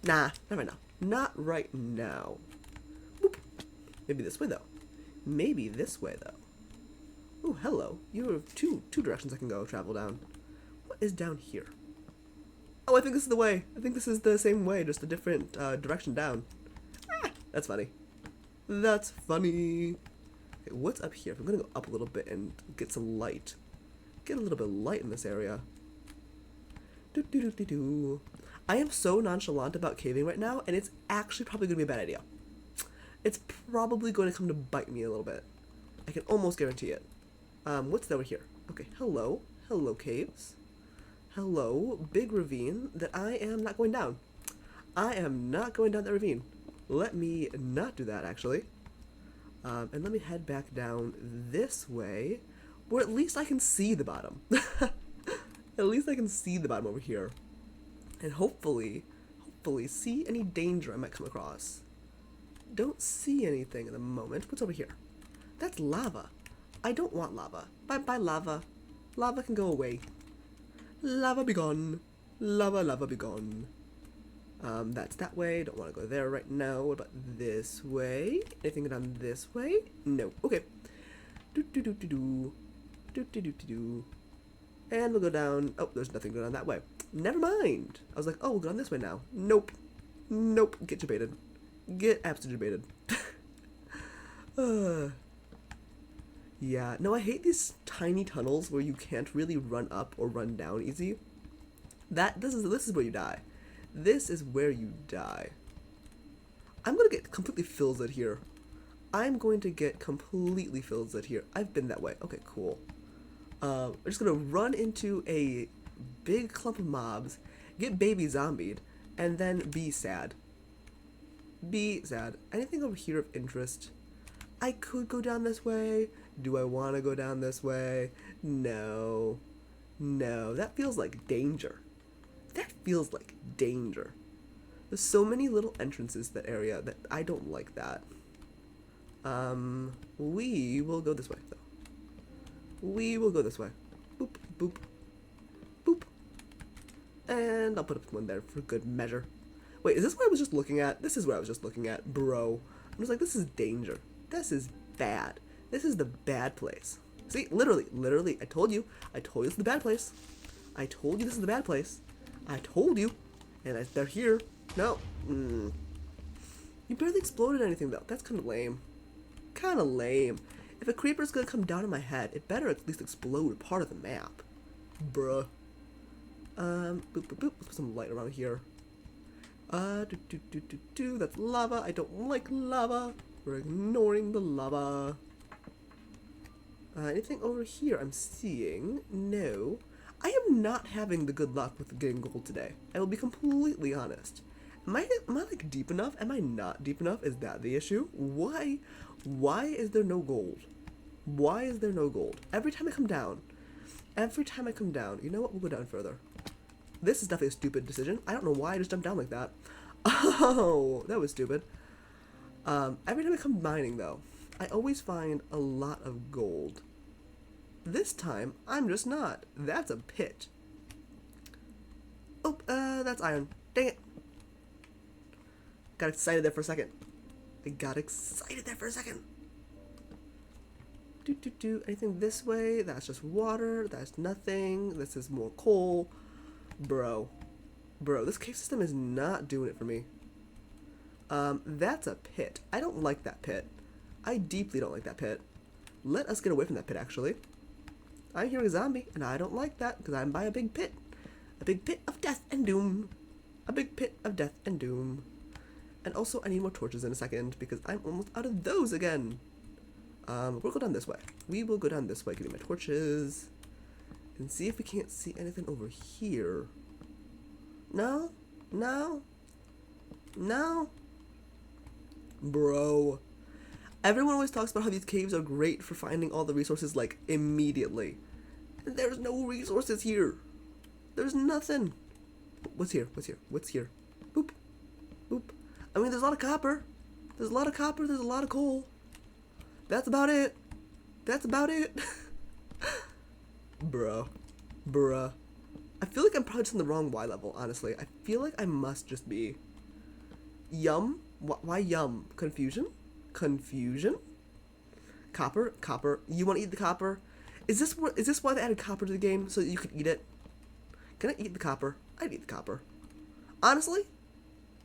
Nah, not right now. Not right now. Boop. Maybe this way, though. Maybe this way, though. Ooh, hello. You have two directions I can go travel down. What is down here? Oh, I think this is the way. I think this is the same way, just a different direction down. Ah, that's funny. That's funny. Okay, what's up here? I'm gonna go up a little bit and get some light. Get a little bit of light in this area. I am so nonchalant about caving right now, and it's actually probably gonna be a bad idea. It's probably going to come to bite me a little bit. I can almost guarantee it. What's over here? Okay, hello. Hello, caves. Hello, big ravine that I am not going down. I am not going down that ravine. Let me not do that, actually. And let me head back down this way, where at least I can see the bottom. At least I can see the bottom over here. And hopefully see any danger I might come across. Don't see anything at the moment. What's over here? That's lava. I don't want lava. Bye-bye, lava. Lava can go away. Lava be gone. Lava be gone. That's that way. Don't want to go there right now. What about this way? Anything down this way? No. Okay. And we'll go down. Oh, there's nothing going on that way. Never mind. I was like, oh, we'll go down this way now. Nope. Nope. Get debated. Get absolutely debated. Yeah. No, I hate these tiny tunnels where you can't really run up or run down easy. This is where you die. This is where you die. I'm gonna get completely fizzled here. I'm going to get completely filled here. I've been that way. Okay, cool. We're just gonna run into a big clump of mobs, get baby zombied, and then be sad. Be sad. Anything over here of interest? I could go down this way. Do I want to go down this way? No. No, that feels like danger. That feels like danger. There's so many little entrances to that area that I don't like that. We will go this way, though. We will go this way. Boop, boop, boop. And I'll put up one there for good measure. Wait, is this what I was just looking at? This is what I was just looking at, bro. I'm just like, this is danger. This is bad. This is the bad place. See, literally, I told you this is the bad place. I told you this is the bad place. I told you. And they're here. No. You barely exploded anything, though. That's kind of lame. Kind of lame. If a creeper's gonna come down on my head, it better at least explode a part of the map. Bruh. Boop, boop, boop. Let's put some light around here. That's lava. I don't like lava. We're ignoring the lava. Anything over here I'm seeing? No. I am not having the good luck with getting gold today. I will be completely honest. Am I like deep enough? Am I not deep enough? Is that the issue? Why is there no gold? Why is there no gold? Every time I come down, you know what? We'll go down further. This is definitely a stupid decision. I don't know why I just jumped down like that. Oh, that was stupid. Every time I come mining, though, I always find a lot of gold. This time, I'm just not. That's a pit. Oh, that's iron. Dang it. Got excited there for a second. Anything this way? That's just water. That's nothing. This is more coal. Bro, this cave system is not doing it for me. That's a pit. I don't like that pit. I deeply don't like that pit. Let us get away from that pit, actually. I'm hearing a zombie, and I don't like that, because I'm by a big pit. A big pit of death and doom. A big pit of death and doom. And also, I need more torches in a second, because I'm almost out of those again. We'll go down this way. We will go down this way, getting my torches. And see if we can't see anything over here. No? No? No? Bro. Everyone always talks about how these caves are great for finding all the resources, like, immediately. And there's no resources here. There's nothing. What's here? Boop. Boop. I mean, there's a lot of copper. There's a lot of coal. That's about it. Bruh. I feel like I'm probably just on the wrong Y level, honestly. I feel like I must just be... Yum? Why yum? Confusion? Copper? You want to eat the copper? Is this why they added copper to the game? So that you could eat it? Can I eat the copper? I'd eat the copper. Honestly,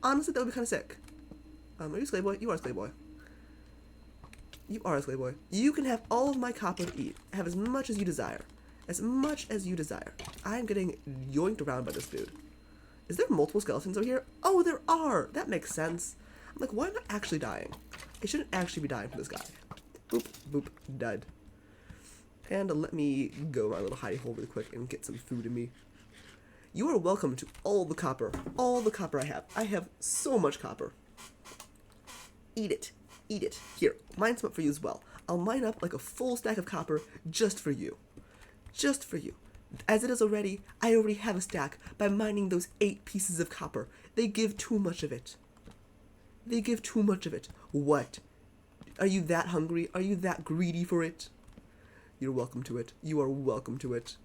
that would be kind of sick. Are you a slave boy? You are a slave boy. You can have all of my copper to eat. Have as much as you desire. I'm getting yoinked around by this dude. Is there multiple skeletons over here? Oh, there are! That makes sense. I'm like, why am I actually dying? I shouldn't actually be dying from this guy. Boop, boop, dead. And let me go my little hidey hole really quick and get some food in me. You are welcome to all the copper I have. I have so much copper. Eat it. Here, mine some up for you as well. I'll mine up like a full stack of copper just for you. As it is already, I already have a stack by mining those 8 pieces of copper. They give too much of it. What? Are you that hungry? Are you that greedy for it? You're welcome to it. You are welcome to it.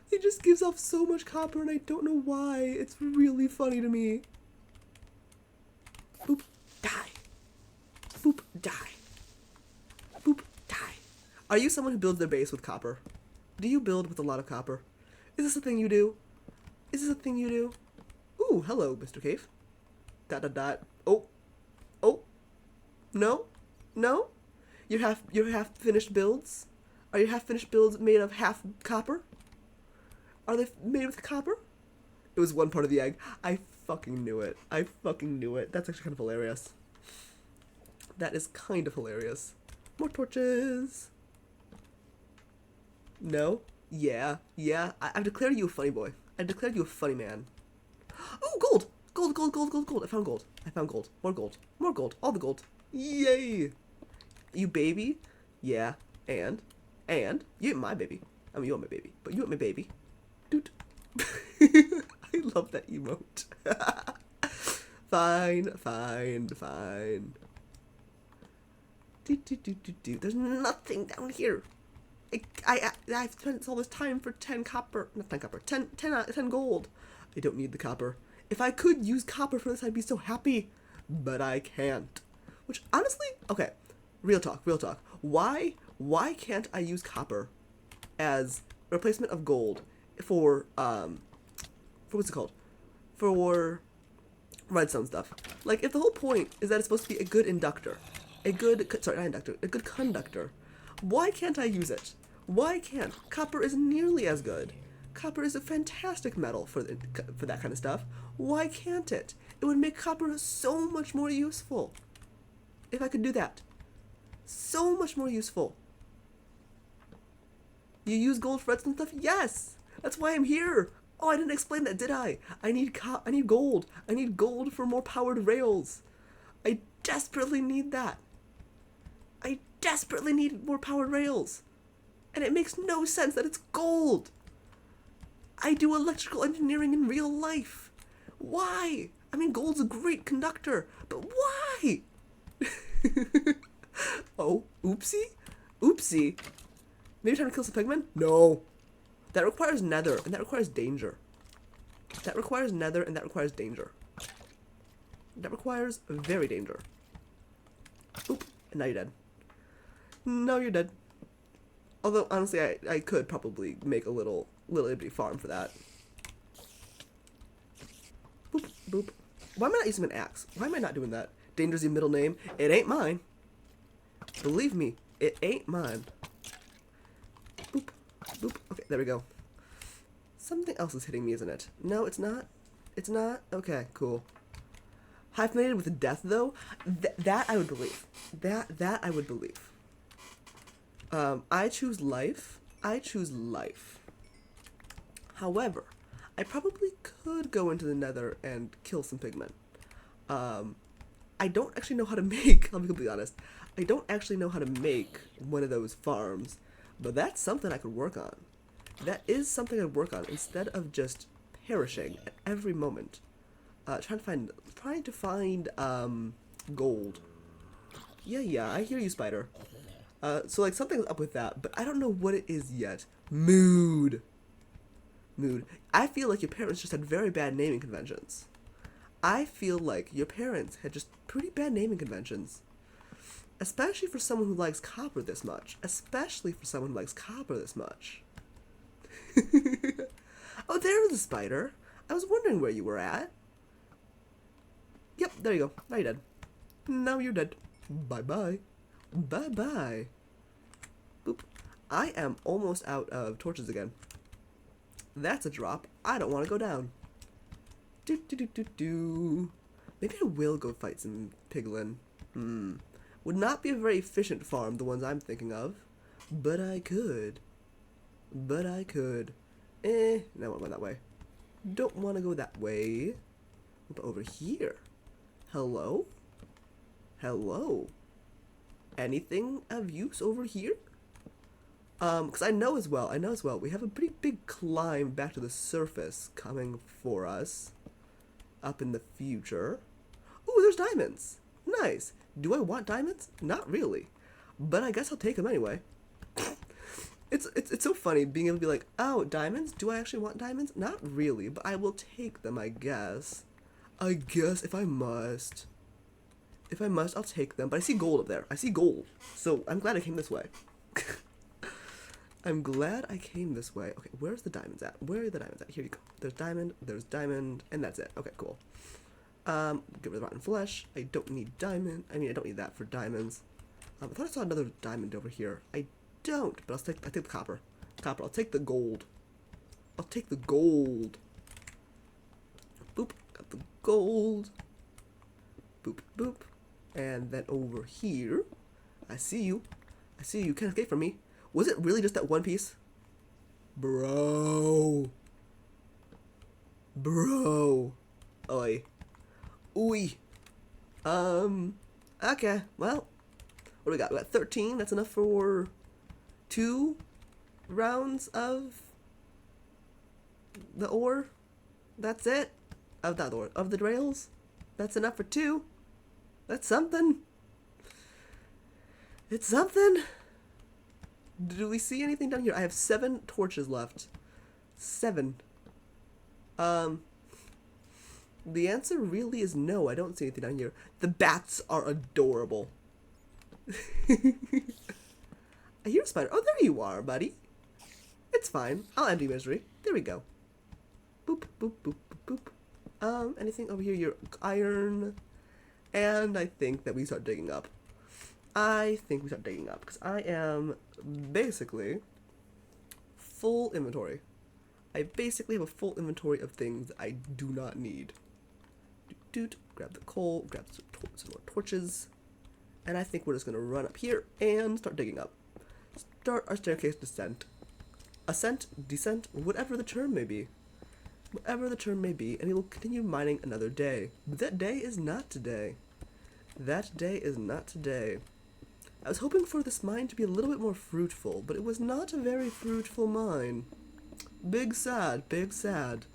It just gives off so much copper and I don't know why. It's really funny to me. Boop, die. Boop, die. Boop, die. Are you someone who builds their base with copper? Do you build with a lot of copper? Is this a thing you do? Ooh, hello, Mr. Cave. ... Oh. No? Your half finished builds? Are your half finished builds made of half copper? Are they made with copper? It was one part of the egg. I fucking knew it. That's actually kind of hilarious. That is kind of hilarious. More torches. No? Yeah. I've declared you a funny boy. I've declared you a funny man. Oh, gold! Gold. I found gold. More gold. All the gold. Yay! You baby? Yeah. And? You ain't my baby. I mean, you ain't my baby. But you ain't my baby. Dude. I love that emote. Fine. There's nothing down here. I've spent all this time for 10 copper. Not 10 copper. 10 gold. I don't need the copper. If I could use copper for this, I'd be so happy. But I can't. Which, honestly, okay. Real talk. Why can't I use copper as replacement of gold for what's it called? For redstone stuff. Like, if the whole point is that it's supposed to be a good inductor, a good conductor, why can't I use it? Why can't? Copper is nearly as good. Copper is a fantastic metal for that kind of stuff. Why can't it? It would make copper so much more useful. If I could do that. So much more useful. You use gold for redstone stuff? Yes! That's why I'm here! Oh, I didn't explain that, did I? I need gold. I need gold for more powered rails. I desperately need that. I desperately need more powered rails. And it makes no sense that it's gold. I do electrical engineering in real life. Why? I mean, gold's a great conductor, but why? Oh, oopsie. Maybe time to kill some pigmen? No. That requires nether, and that requires danger. That requires very danger. Oop, and now you're dead. No, you're dead. Although, honestly, I could probably make a little itty farm for that. Boop. Why am I not using an axe? Why am I not doing that? Danger's your middle name. It ain't mine. Believe me, it ain't mine. Boop. Okay, there we go. Something else is hitting me, isn't it? No, it's not. Okay, cool. Hyphenated with death, though? That I would believe. That I would believe. I choose life. However, I probably could go into the nether and kill some pigmen. I don't actually know how to make, I'll be completely honest, I don't actually know how to make one of those farms, but that's something I could work on. That is something I'd work on instead of just perishing at every moment. Trying to find gold. Yeah, I hear you, spider. So like something's up with that, but I don't know what it is yet. Mood. I feel like your parents just had very bad naming conventions. I feel like your parents had just pretty bad naming conventions. Especially for someone who likes copper this much. Oh, there's the spider. I was wondering where you were at. Yep, there you go. Now you're dead. Now you're dead. Bye-bye. Bye-bye. Boop. I am almost out of torches again. That's a drop. I don't want to go down. Maybe I will go fight some piglin. Would not be a very efficient farm, the ones I'm thinking of. But I could. No, I won't go that way. Don't want to go that way. But over here. Hello? Anything of use over here? Because I know as well, we have a pretty big climb back to the surface coming for us up in the future. Ooh, there's diamonds. Nice. Do I want diamonds? Not really. But I guess I'll take them anyway. It's so funny being able to be like, oh, diamonds? Do I actually want diamonds? Not really, but I will take them, I guess. If I must. I'll take them. But I see gold up there. So I'm glad I came this way. Okay, where's the diamonds at? Where are the diamonds at? Here you go. There's diamond, and that's it. Okay, cool. Get rid of rotten flesh. I don't need diamond. I don't need that for diamonds. I thought I saw another diamond over here. I don't, but I take the copper. I'll take the gold. Boop, got the gold. Boop. And then over here, I see you. I see you. You can't escape from me. Was it really just that one piece? Bro. Bro. Oi. Oi. Okay. Well, what do we got? We got 13. That's enough for 2 rounds of the ore. That's it. Of that ore. Of the rails. That's enough for 2. That's something. It's something. Do we see anything down here? I have 7 torches left. 7. The answer really is no. I don't see anything down here. The bats are adorable. I hear a spider. Oh, there you are, buddy. It's fine. I'll end your misery. There we go. Boop, boop, boop, boop, boop. Anything over here? Your iron. And I think that we start digging up. Because I am basically full inventory. I basically have a full inventory of things I do not need. Grab the coal, grab some more torches, and I think we're just gonna run up here and start digging up. Start our staircase descent. Ascent, descent, whatever the term may be. Whatever the term may be, and we will continue mining another day. But that day is not today. That day is not today. I was hoping for this mine to be a little bit more fruitful, but it was not a very fruitful mine. Big sad, big sad.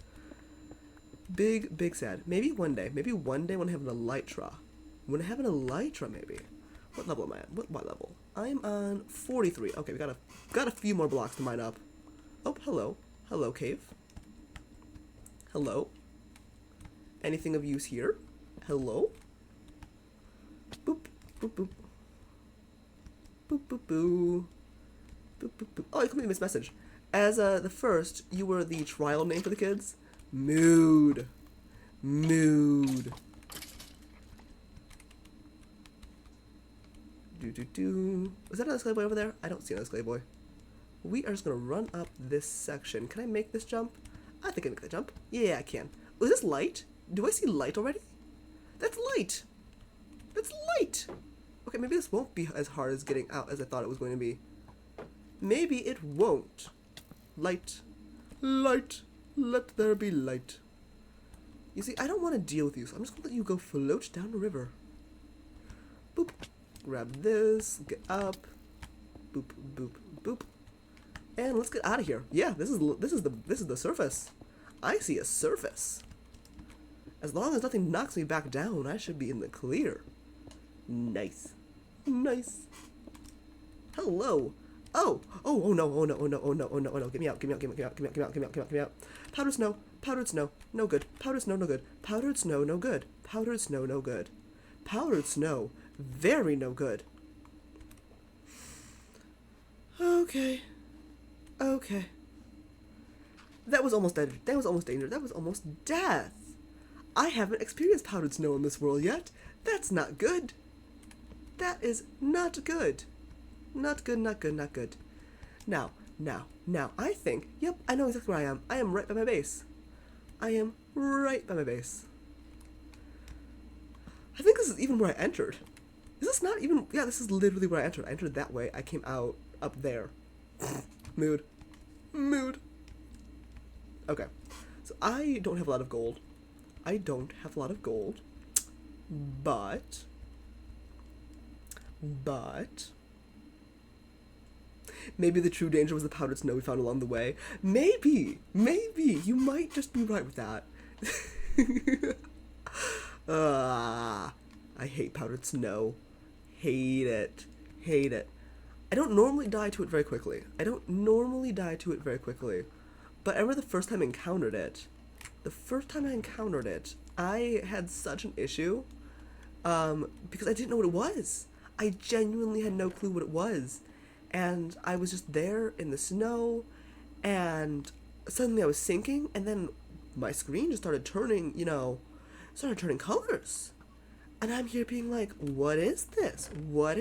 Big sad. Maybe one day when I have an elytra. When I have an elytra, maybe. What level am I at? What level? I'm on 43. Okay, we got a few more blocks to mine up. Oh, hello. Hello, cave. Hello. Anything of use here? Hello? Boop, boop, boop. Boop, boop, boo. Boop, boop, boop. Oh, I completely missed message. As the first, you were the trial name for the kids. Mood. Mood. Is that another Skelly Boy over there? I don't see another Skelly Boy. We are just gonna run up this section. Can I make this jump? I think I can make the jump. Yeah, I can. Oh, is this light? Do I see light already? That's light. That's light. Okay, maybe this won't be as hard as getting out as I thought it was going to be. Maybe it won't. Light. Light. Let there be light. You see, I don't want to deal with you, so I'm just going to let you go float down the river. Boop. Grab this. Get up. Boop, boop, boop. And let's get out of here. Yeah, this is the surface. I see a surface. As long as nothing knocks me back down, I should be in the clear. Nice. Nice. Hello. Oh no. Get me out. Powdered snow. No good. Powdered snow, no good. Powdered snow, no good. Powdered snow, no good. Powdered snow, very no good. Okay. That was almost danger. That was almost death. I haven't experienced powdered snow in this world yet. That's not good. That is not good. Not good. Now, I think, yep, I know exactly where I am. I am right by my base. I think this is even where I entered. Is this not even, yeah, this is literally where I entered. I entered that way. I came out up there. Mood. Okay. So I don't have a lot of gold. But maybe the true danger was the powdered snow we found along the way. Maybe you might just be right with that. I hate powdered snow. Hate it. I don't normally die to it very quickly. But I remember the first time I encountered it. I had such an issue because I didn't know what it was. I genuinely had no clue what it was. And I was just there in the snow, and suddenly I was sinking, and then my screen just started turning colors. And I'm here being like, what is this? What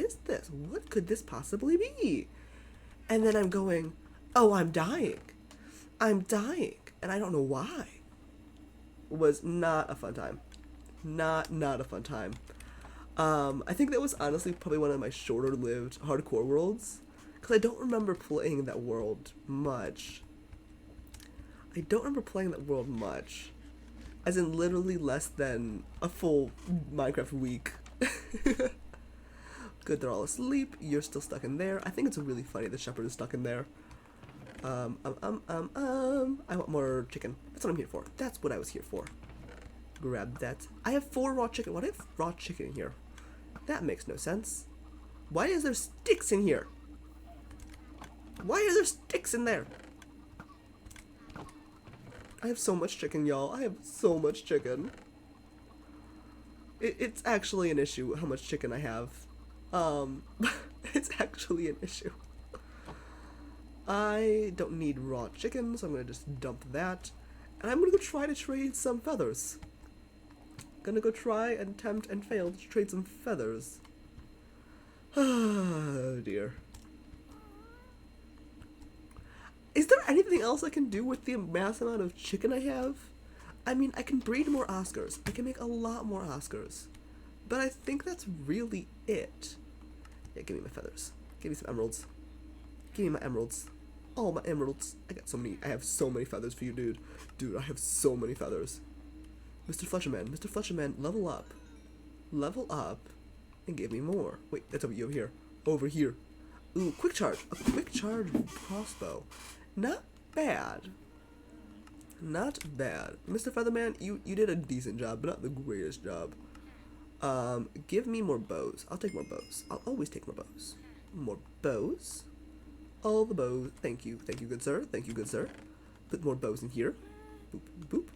could this possibly be? And then I'm going, oh, I'm dying. And I don't know why. It was not a fun time. Not a fun time. I think that was honestly probably one of my shorter-lived hardcore worlds, because I don't remember playing that world much. As in literally less than a full Minecraft week. Good, they're all asleep. You're still stuck in there. I think it's really funny the shepherd is stuck in there. I want more chicken. That's what I'm here for. That's what I was here for. Grab that. I have 4 raw chicken. Why do I have raw chicken in here? That makes no sense. Why is there sticks in here? Why are there sticks in there? I have so much chicken, y'all. I have so much chicken. It's actually an issue how much chicken I have. It's actually an issue. I don't need raw chicken, so I'm gonna just dump that. And I'm gonna go try to trade some feathers. Gonna go try and attempt and fail to trade some feathers. Oh dear. Is there anything else I can do with the mass amount of chicken I have? I mean, I can breed more Oscars. I can make a lot more Oscars. But I think that's really it. Yeah, give me my feathers. Give me some emeralds. Give me my emeralds. All my emeralds. I have so many feathers for you, dude. Dude, I have so many feathers. Mr. Fletcherman, level up. Level up and give me more. Wait, that's over here. Over here. Ooh, quick charge. A quick charge crossbow. Not bad. Not bad. Mr. Featherman, you did a decent job, but not the greatest job. Give me more bows. I'll take more bows. I'll always take more bows. More bows. All the bows. Thank you. Thank you, good sir. Thank you, good sir. Put more bows in here. Boop, boop.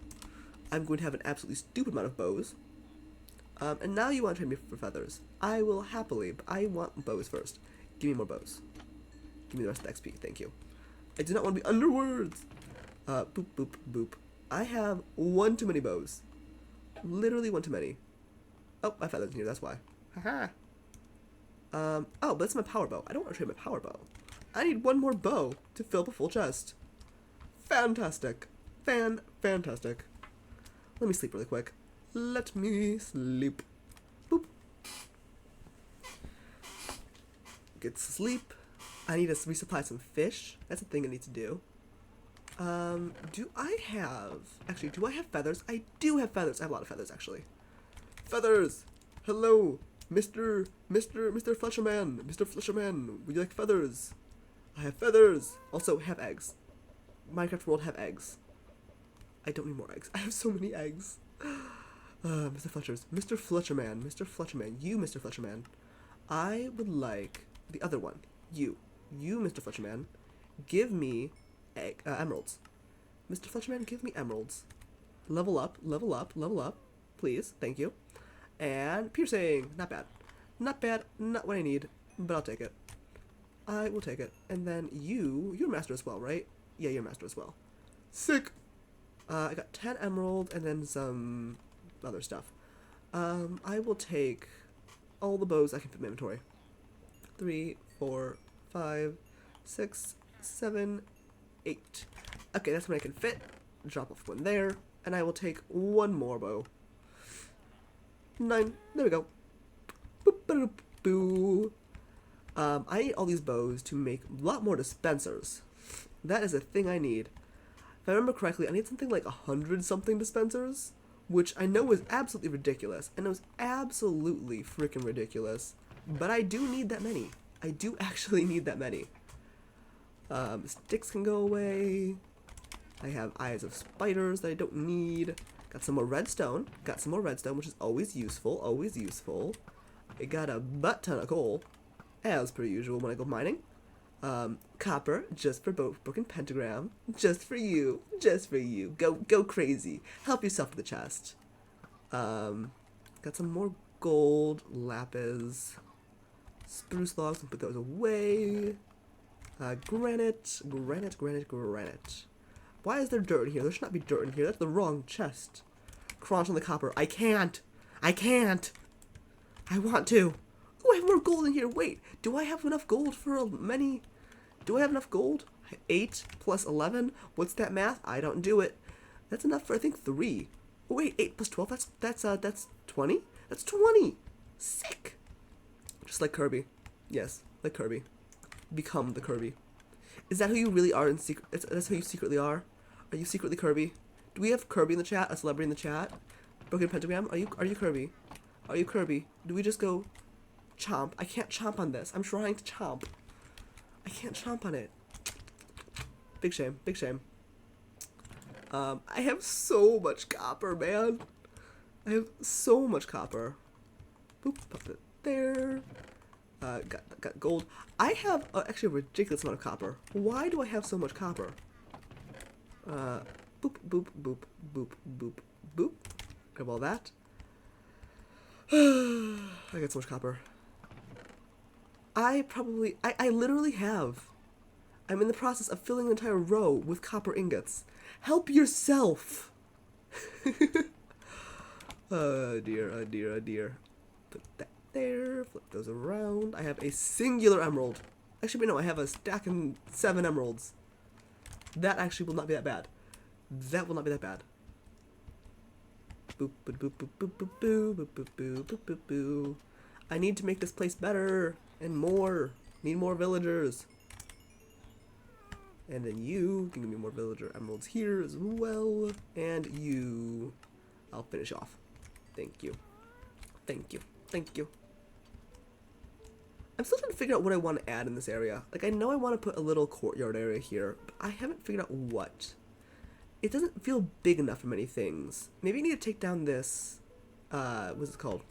I'm going to have an absolutely stupid amount of bows. And now you want to trade me for feathers. I will happily, but I want bows first. Give me more bows. Give me the rest of the XP. Thank you. I do not want to be underwords. Boop, boop, boop. I have one too many bows. Literally one too many. Oh, my feathers in here, that's why. Haha. Oh, but that's my power bow. I don't want to trade my power bow. I need one more bow to fill up a full chest. Fantastic. Fantastic. Let me sleep really quick. Let me sleep. Boop. Get to sleep. I need to resupply some fish. That's a thing I need to do. Do I have feathers? I do have feathers. I have a lot of feathers, actually. Feathers! Hello! Mr. Fletcherman! Mr. Fletcherman! Would you like feathers? I have feathers! Also, have eggs. Minecraft World have eggs. I don't need more eggs. I have so many eggs. Mr. Fletcherman, you, Mr. Fletcherman. I would like the other one. You, Mr. Fletcherman. Give me emeralds. Mr. Fletcherman, give me emeralds. Level up. Please, thank you. And piercing, not bad. Not what I need, but I'll take it. I will take it. And then you're master as well, right? Yeah, you're master as well. Sick! I got 10 emerald and then some other stuff. I will take all the bows I can fit in my inventory. 3, 4, 5, 6, 7, 8. Okay, that's what I can fit. Drop off one there. And I will take one more bow. 9. There we go. Boop, boop, boo. I need all these bows to make a lot more dispensers. That is a thing I need. If I remember correctly, I need something like 100-something dispensers, which I know is absolutely ridiculous. I know is absolutely freaking ridiculous, but I do need that many. I do actually need that many. Sticks can go away. I have eyes of spiders that I don't need. Got some more redstone. Which is always useful. I got a butt ton of coal, as per usual when I go mining. Copper, just for broken pentagram. Just for you. Go crazy. Help yourself to the chest. Got some more gold, lapis, spruce logs, and put those away. Granite. Why is there dirt in here? There should not be dirt in here. That's the wrong chest. Crunch on the copper. I can't. I want to. Oh, I have more gold in here. Wait, do I have enough gold for many? Do I have enough gold? 8 plus 11. What's that math? I don't do it. That's enough for, I think, 3. Oh, wait, 8 plus 12. That's 20. That's 20. Sick! Just like Kirby. Yes, like Kirby. Become the Kirby. Is that who you really are in secret? That's who you secretly are? Are you secretly Kirby? Do we have Kirby in the chat? A celebrity in the chat? Broken Pentagram? Are you Kirby? Are you Kirby? Do we just go chomp? I can't chomp on this. I'm trying to chomp. I can't chomp on it. Big shame. Big shame. I have so much copper, man. I have so much copper. Boop, put it there. Got gold. I have actually a ridiculous amount of copper. Why do I have so much copper? Boop, boop, boop, boop, boop, boop. Grab all that. I got so much copper. I literally have. I'm in the process of filling an entire row with copper ingots. Help yourself! Oh dear, oh dear, oh dear. Put that there, flip those around. I have a singular emerald. Actually, no, I have a stack and 7 emeralds. That actually will not be that bad. That will not be that bad. Boop, boop, boop, boop, boop, boop, boop, boop, boop, boop, boop, boop, boop. I need to make this place better and more. Need more villagers. And then you can give me more villager emeralds here as well. And you, I'll finish off. Thank you. Thank you. Thank you. I'm still trying to figure out what I want to add in this area. Like, I know I want to put a little courtyard area here, but I haven't figured out what. It doesn't feel big enough for many things. Maybe I need to take down this, what's it called?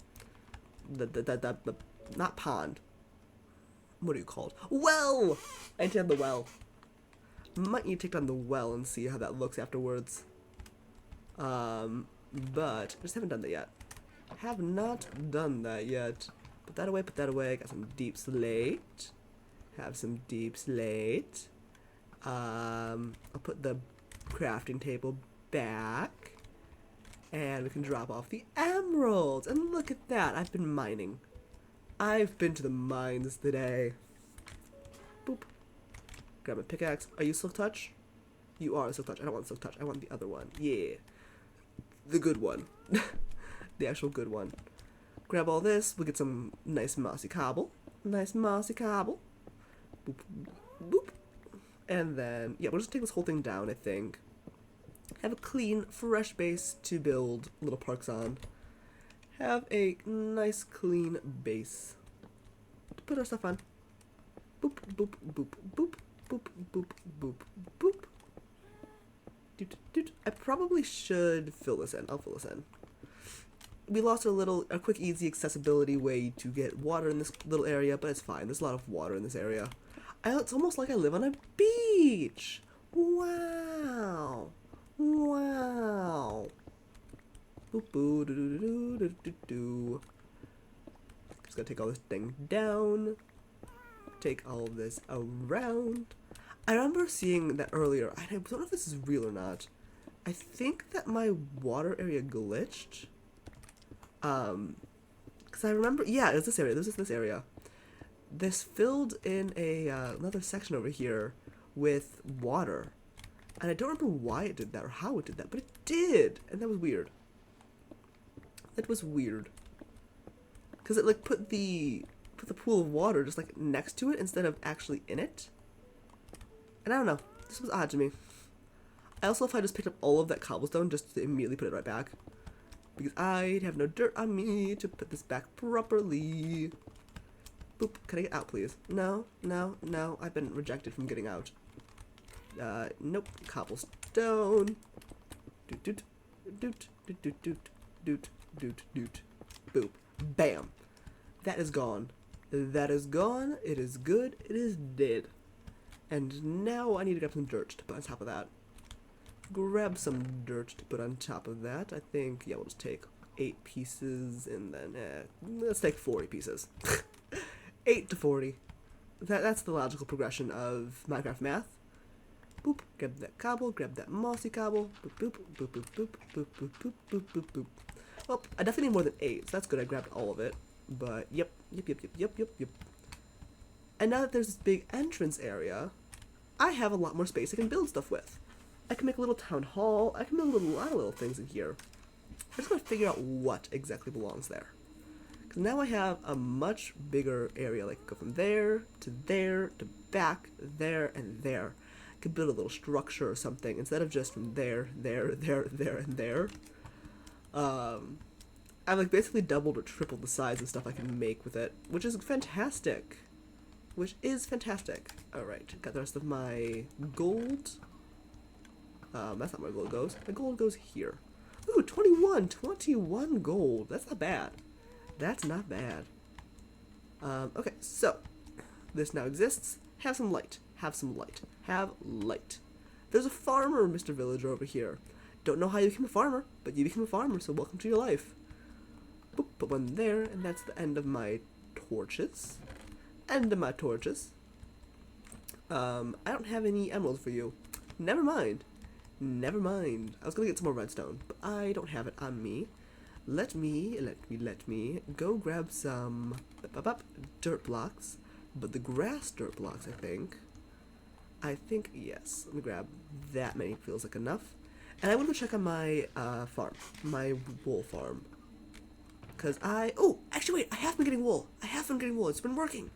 The not pond. What are you called? Well! I need to have the well. Might need to take down the well and see how that looks afterwards. But I just haven't done that yet. Have not done that yet. Put that away, put that away. Got some deep slate. Have some deep slate. I'll put the crafting table back. And we can drop off the emeralds. And look at that. I've been mining. I've been to the mines today. Boop. Grab my pickaxe. Are you Silk Touch? You are Silk Touch. I don't want Silk Touch. I want the other one. Yeah. The good one. The actual good one. Grab all this. We'll get some nice mossy cobble. Nice mossy cobble. Boop. Boop. And then, yeah, we'll just take this whole thing down, I think. Have a clean, fresh base to build little parks on. Have a nice, clean base to put our stuff on. Boop, boop, boop, boop. Boop, boop, boop, boop. Doot, doot. I probably should fill this in. I'll fill this in. We lost a quick, easy accessibility way to get water in this little area, but it's fine. There's a lot of water in this area. It's almost like I live on a beach. Wow. Wow. Boop, boo, doo, doo, doo, doo, doo, doo. Just gotta take all this thing down. Take all of this around. I remember seeing that earlier. I don't know if this is real or not. I think that my water area glitched. Because I remember, yeah, it was this area. This is this area. This filled in another section over here with water. And I don't remember why it did that or how it did that, but it did. And that was weird. That was weird. Because it like put the pool of water just like next to it instead of actually in it. And I don't know. This was odd to me. I also, if I just picked up all of that cobblestone just to immediately put it right back. Because I'd have no dirt on me to put this back properly. Boop. Can I get out, please? No, no, no. I've been rejected from getting out. Nope. Cobblestone. Doot, doot, doot, doot, doot, doot, doot, doot, doot. Boop. Bam. That is gone. That is gone. It is good. It is dead. And now I need to grab some dirt to put on top of that. Grab some dirt to put on top of that. I think, yeah, we'll just take 8 pieces and then, let's take 40 pieces. 8 to 40. That's the logical progression of Minecraft math. Boop, grab that cobble, grab that mossy cobble. Boop, boop, boop, boop, boop, boop, boop, boop, boop, boop, boop. Well, I definitely need more than 8, so that's good. I grabbed all of it. But, yep. And now that there's this big entrance area, I have a lot more space I can build stuff with. I can make a little town hall. I can build a lot of little things in here. I just gotta figure out what exactly belongs there. Because now I have a much bigger area. Like, go from there, to back, there, and there. I could build a little structure or something, instead of just from there, and there. I've, like, basically doubled or tripled the size of stuff I can make with it, which is fantastic. Alright, got the rest of my gold. That's not where gold goes. My gold goes here. Ooh, 21 gold. That's not bad. Okay, so this now exists. Have light. There's a farmer, Mr. Villager, over here. Don't know how you became a farmer, but you became a farmer, so welcome to your life. Boop, put one there, and that's the end of my torches. I don't have any emeralds for you. Never mind. I was gonna get some more redstone, but I don't have it on me. Let me go grab some dirt blocks, but the grass dirt blocks, I think, yes. Let me grab that many, feels like enough. And I want to check on my farm, my wool farm. Because oh, actually wait, I have been getting wool. It's been working.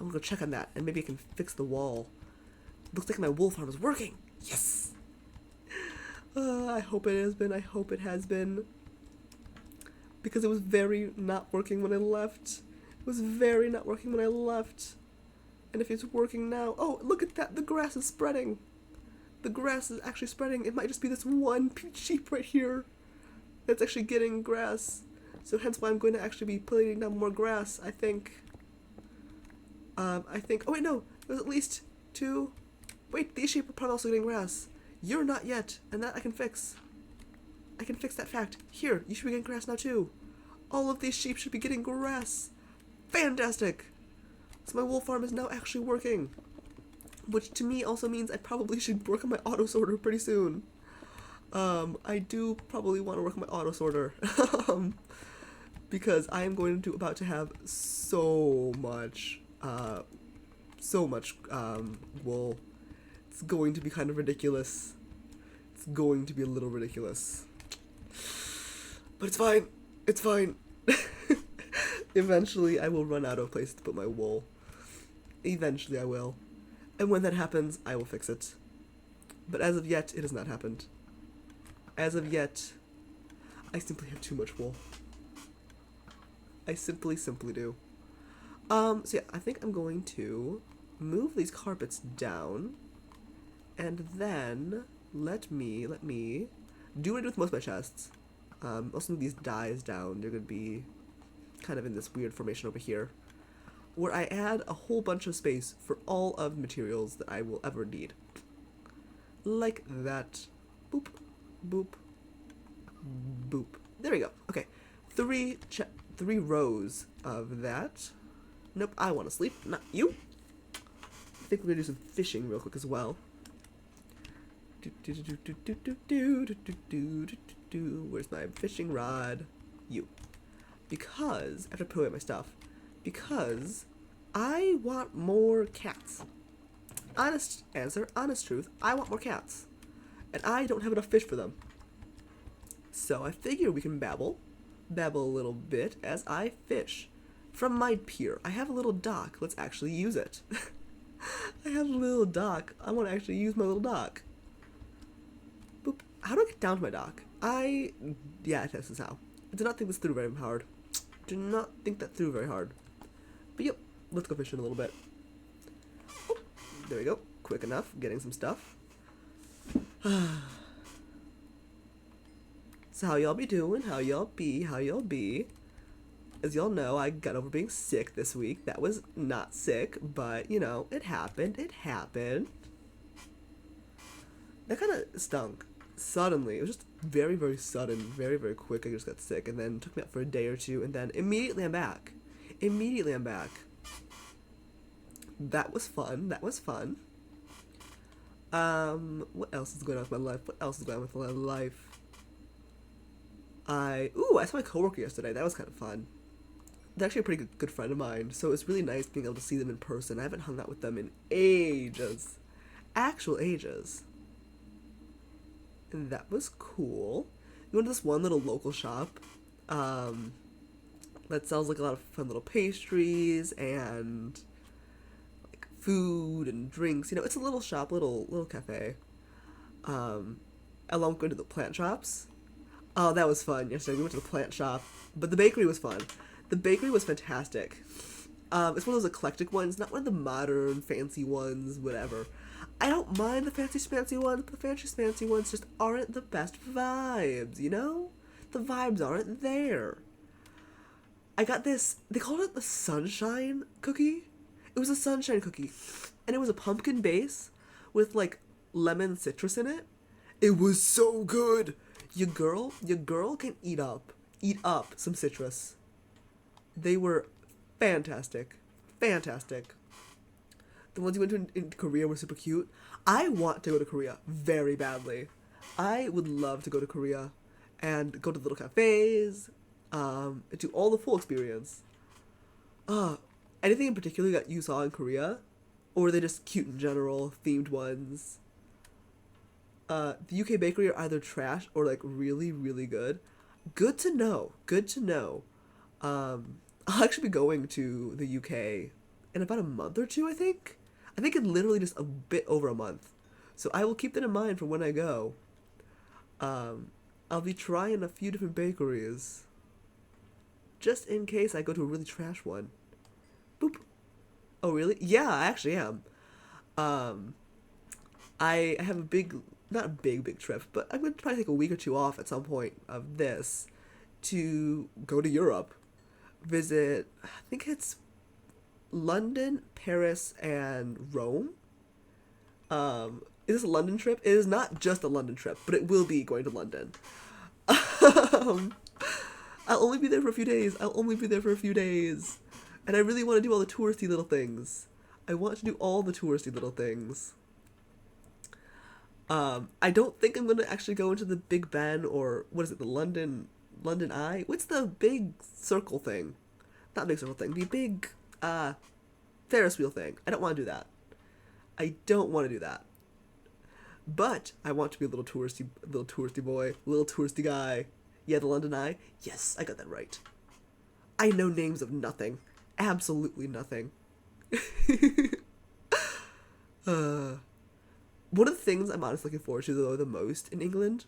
I'm gonna go check on that, and maybe I can fix the wall. Looks like my wool farm is working. Yes! I hope it has been. Because it was very not working when I left. And if it's working now, oh, look at that, the grass is spreading. It might just be this one sheep right here that's actually getting grass. So hence why I'm going to actually be putting down more grass, I think. Oh wait, no, there's at least 2. Wait, these sheep are probably also getting grass. You're not yet, and that I can fix. I can fix that fact. Here, you should be getting grass now too. All of these sheep should be getting grass. Fantastic! So my wool farm is now actually working. Which to me also means I probably should work on my auto sorter pretty soon. I do probably want to work on my auto sorter. Because I am about to have so much wool. It's going to be kind of ridiculous. It's going to be a little ridiculous. But it's fine. Eventually I will run out of places to put my wool. Eventually I will. And when that happens, I will fix it. But as of yet, it has not happened. As of yet, I simply have too much wool. I simply do. So yeah, I think I'm going to move these carpets down, and then let me do what I do with most of my chests. Also move these dies down. They're gonna be kind of in this weird formation over here, where I add a whole bunch of space for all of the materials that I will ever need. Like that. Boop, boop, boop. There we go. Okay, 3 rows of that. Nope, I want to sleep, not you. I think we're gonna do some fishing real quick as well. Where's my fishing rod? You. Because, I have to put away my stuff. Because I want more cats. Honest answer, honest truth, I want more cats. And I don't have enough fish for them. So I figure we can babble a little bit as I fish. From my pier, I have a little dock. Let's actually use it. I have a little dock. I want to actually use my little dock. Boop. How do I get down to my dock? Yeah, this is how. I did not think this through very hard. But yep, let's go fishing a little bit. Oh, there we go. Quick enough. Getting some stuff. So how y'all be doing? How y'all be? As y'all know, I got over being sick this week. That was not sick, but, you know, it happened. That kind of stunk. Suddenly. It was just very, very sudden. Very, very quick. I just got sick, and then took me out for a day or two, and then immediately I'm back. That was fun. What else is going on with my life? I saw my coworker yesterday. That was kind of fun. They're actually a pretty good friend of mine, so it's really nice being able to see them in person. I haven't hung out with them in ages. Actual ages. And that was cool. We went to this one little local shop. that sells like a lot of fun little pastries and like food and drinks. You know, it's a little shop, little cafe. Along with going to the plant shops. Oh, that was fun. Yesterday we went to the plant shop, but the bakery was fun. The bakery was fantastic. It's one of those eclectic ones, not one of the modern, fancy ones, whatever. I don't mind the fancy ones, but the fancy ones just aren't the best vibes, you know? The vibes aren't there. I got this, they called it the sunshine cookie. It was a sunshine cookie, and it was a pumpkin base with, like, lemon citrus in it. It was so good. Your girl can eat up some citrus. They were fantastic. Fantastic. The ones you went to in Korea were super cute. I want to go to Korea very badly. I would love to go to Korea and go to little cafes, do all the full experience. Anything in particular that you saw in Korea? Or were they just cute in general, themed ones? The UK bakery are either trash or like really, really good. Good to know. Good to know. I'll actually be going to the UK in about a month or two, I think. I think in literally just a bit over a month. So I will keep that in mind for when I go. I'll be trying a few different bakeries. Just in case I go to a really trash one. Boop. Oh, really? Yeah, I actually am. I have a big, not a big trip, but I'm going to probably take a week or two off at some point of this to go to Europe. Visit, I think it's London, Paris, and Rome. Is this a London trip? It is not just a London trip, but it will be going to London. I'll only be there for a few days. And I really want to do all the touristy little things. I want to do all the touristy little things. I don't think I'm going to actually go into the Big Ben or, what is it, the London Eye? What's the big circle thing? Not big circle thing, the big, Ferris wheel thing. I don't want to do that. I don't want to do that. But I want to be a little touristy boy, little touristy guy. Yeah, the London Eye. Yes, I got that right. I know names of nothing. Absolutely nothing. One of the things I'm honestly looking forward to, though, the most in England,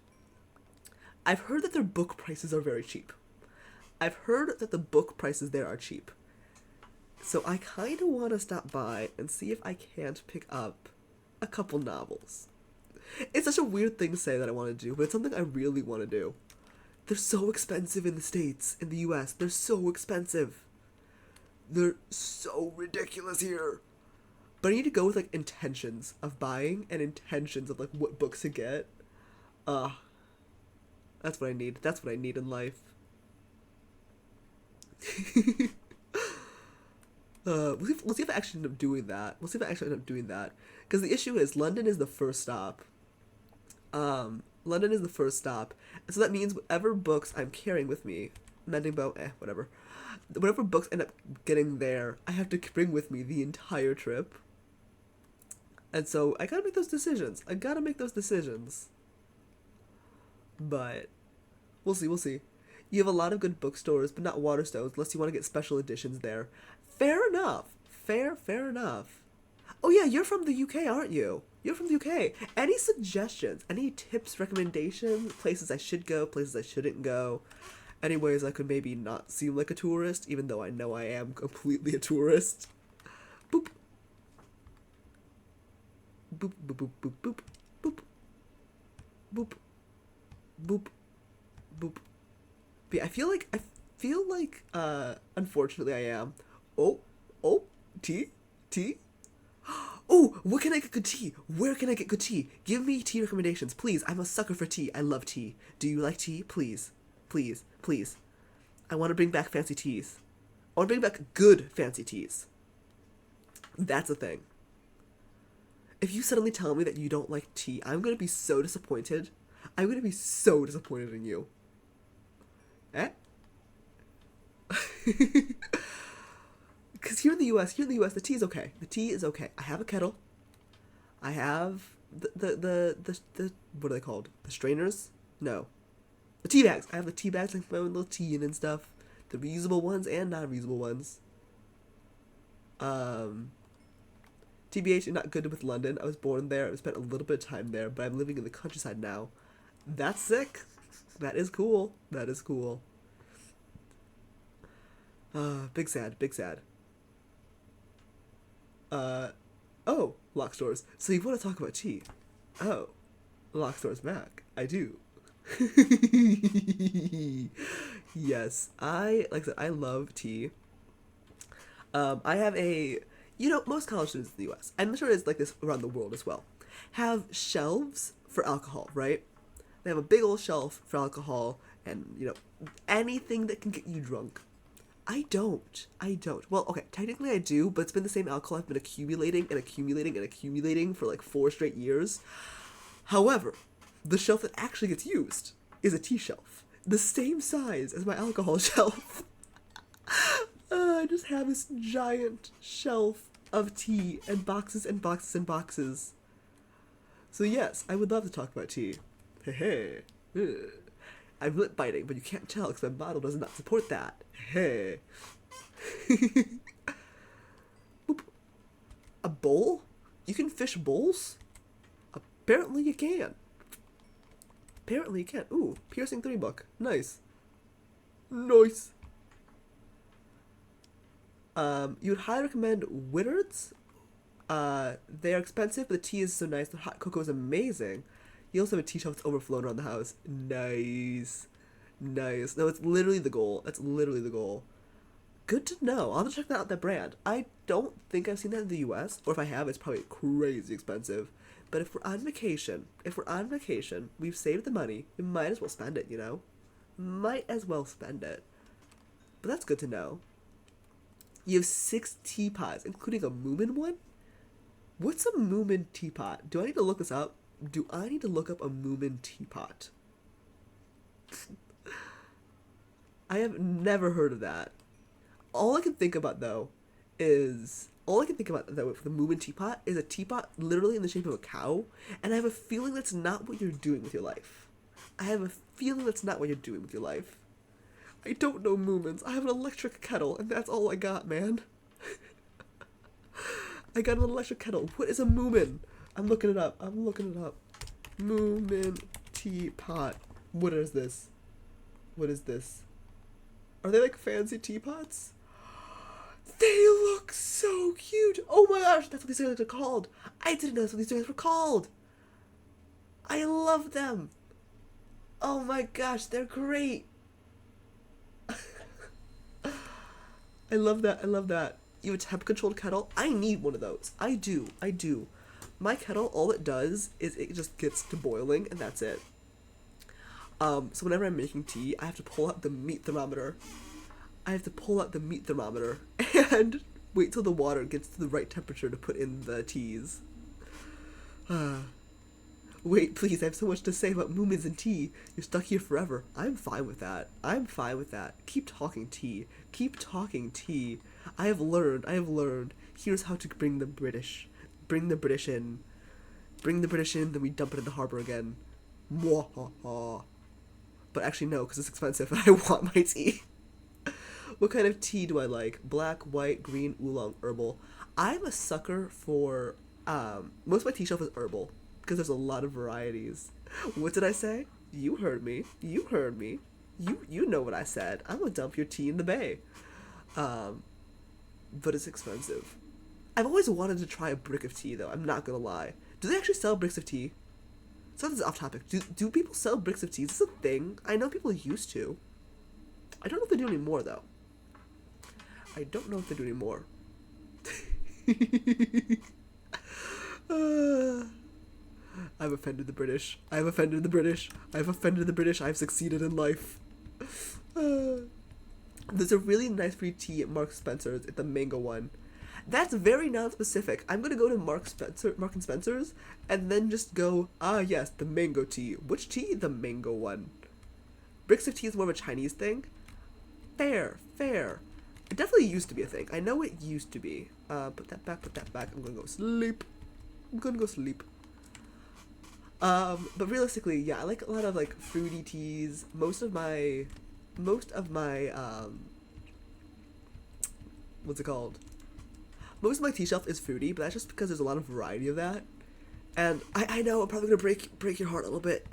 I've heard that their book prices are very cheap. I've heard that the book prices there are cheap. So I kind of want to stop by and see if I can't pick up a couple novels. It's such a weird thing to say that I want to do, but it's something I really want to do. They're so expensive in the States, in the US. They're so expensive. They're so ridiculous here. But I need to go with, like, intentions of buying and intentions of, like, what books to get. That's what I need. That's what I need in life. We'll see if I actually end up doing that. Because the issue is, London is the first stop. And so that means whatever books I'm carrying with me, mending bow, whatever. Whatever books end up getting there, I have to bring with me the entire trip. And so I gotta make those decisions. But we'll see. You have a lot of good bookstores, but not Waterstones, unless you want to get special editions there. Fair enough. Fair enough. Oh yeah, you're from the UK, aren't you? You're from the UK. Any suggestions? Any tips, recommendations? Places I should go, places I shouldn't go? Any ways I could maybe not seem like a tourist, even though I know I am completely a tourist? Boop. Boop, boop, boop, boop, boop, boop. Boop. Boop. Boop. But yeah, I feel like, unfortunately I am. Oh, tea? Oh, what can I get good tea? Where can I get good tea? Give me tea recommendations, please. I'm a sucker for tea. I love tea. Do you like tea? Please. I want to bring back fancy teas. I want to bring back good fancy teas. That's a thing. If you suddenly tell me that you don't like tea, I'm going to be so disappointed. I'm going to be so disappointed in you. Eh? Because here in the US, the tea is okay. I have a kettle. I have the what are they called? The strainers? No. The tea bags. I have the tea bags, like my own little tea in and stuff. The reusable ones and non-reusable ones. TBH, not good with London. I was born there. I spent a little bit of time there, but I'm living in the countryside now. That's sick. That is cool. That is cool. Big sad. Big sad. Oh, lock stores. So you want to talk about tea? Oh, lock stores back. I do. Yes, like I said, I love tea. I have most college students in the U.S., I'm sure it's like this around the world as well, have shelves for alcohol, right? They have a big old shelf for alcohol and, anything that can get you drunk. I don't. Well, okay, technically I do, but it's been the same alcohol I've been accumulating and accumulating and accumulating for like 4 straight years. However, the shelf that actually gets used is a tea shelf. The same size as my alcohol shelf. I just have this giant shelf of tea and boxes and boxes and boxes. So yes, I would love to talk about tea. Hey. I'm lip biting, but you can't tell because my bottle does not support that. Hey. Boop. A bowl? You can fish bowls? Apparently you can. Ooh, Piercing 3 book. Nice. Nice. You would highly recommend Whittards. They are expensive, but the tea is so nice. The hot cocoa is amazing. You also have a tea shelf that's overflowing around the house. Nice. No, it's literally the goal. That's literally the goal. Good to know. I'll have to check that brand. I don't think I've seen that in the US, or if I have, it's probably crazy expensive. But if we're on vacation, we've saved the money, we might as well spend it, Might as well spend it. But that's good to know. You have 6 teapots, including a Moomin one? What's a Moomin teapot? Do I need to look this up? Do I need to look up a Moomin teapot? I have never heard of that. All I can think about, though, with the Moomin teapot is a teapot literally in the shape of a cow, and I have a feeling that's not what you're doing with your life. I don't know Moomins. I have an electric kettle, and that's all I got, man. I got an electric kettle. What is a Moomin? I'm looking it up. Moomin teapot. What is this? Are they like fancy teapots? They look so cute. Oh my gosh, that's what these things are called. I didn't know that's what these things were called. I love them. Oh my gosh, they're great. I love that. You have a temp-controlled kettle? I need one of those. I do. My kettle, all it does is it just gets to boiling, and that's it. So whenever I'm making tea, I have to pull out the meat thermometer. And wait till the water gets to the right temperature to put in the teas. Wait, please, I have so much to say about Moomins and tea. You're stuck here forever. I'm fine with that. Keep talking tea. I have learned. Here's how to bring the British in. Then we dump it in the harbor again. Mwahaha. But actually no, because it's expensive and I want my tea. What kind of tea do I like? Black, white, green, oolong, herbal. I'm a sucker for, most of my tea shelf is herbal, because there's a lot of varieties. What did I say? You heard me. You know what I said. I'm gonna dump your tea in the bay. But it's expensive. I've always wanted to try a brick of tea, though. I'm not gonna lie. Do they actually sell bricks of tea? So this is off topic. Do people sell bricks of tea? Is this a thing? I know people used to. I don't know if they do anymore, though. I've offended the British. I've succeeded in life. There's a really nice free tea at Marks Spencer's. It's the mango one. That's very non-specific. I'm gonna go to Marks and Spencer's, and then just go, yes, the mango tea. Which tea? The mango one. Bricks of tea is more of a Chinese thing. Fair. It definitely used to be a thing. I know it used to be. Put that back. I'm gonna go sleep. But realistically, yeah, I like a lot of like fruity teas. Most of my what's it called? Most of my tea shelf is fruity, but that's just because there's a lot of variety of that. And I know I'm probably gonna break your heart a little bit.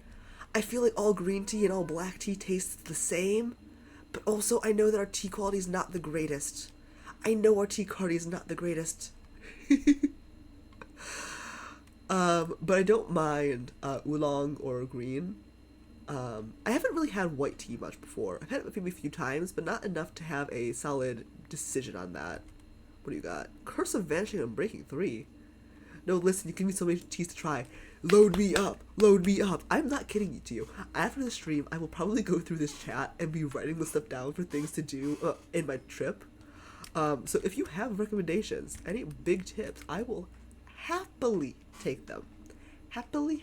I feel like all green tea and all black tea tastes the same, but also I know that our tea quality is not the greatest. I know our tea quality is not the greatest. But I don't mind oolong or green. I haven't really had white tea much before. I've had it maybe a few times, but not enough to have a solid decision on that. What do you got? Curse of Vanishing and Breaking 3. No, listen, you give me so many teas to try. Load me up! Load me up! I'm not kidding you to you. After the stream, I will probably go through this chat and be writing the stuff down for things to do in my trip. So if you have recommendations, any big tips, I will happily take them. Happily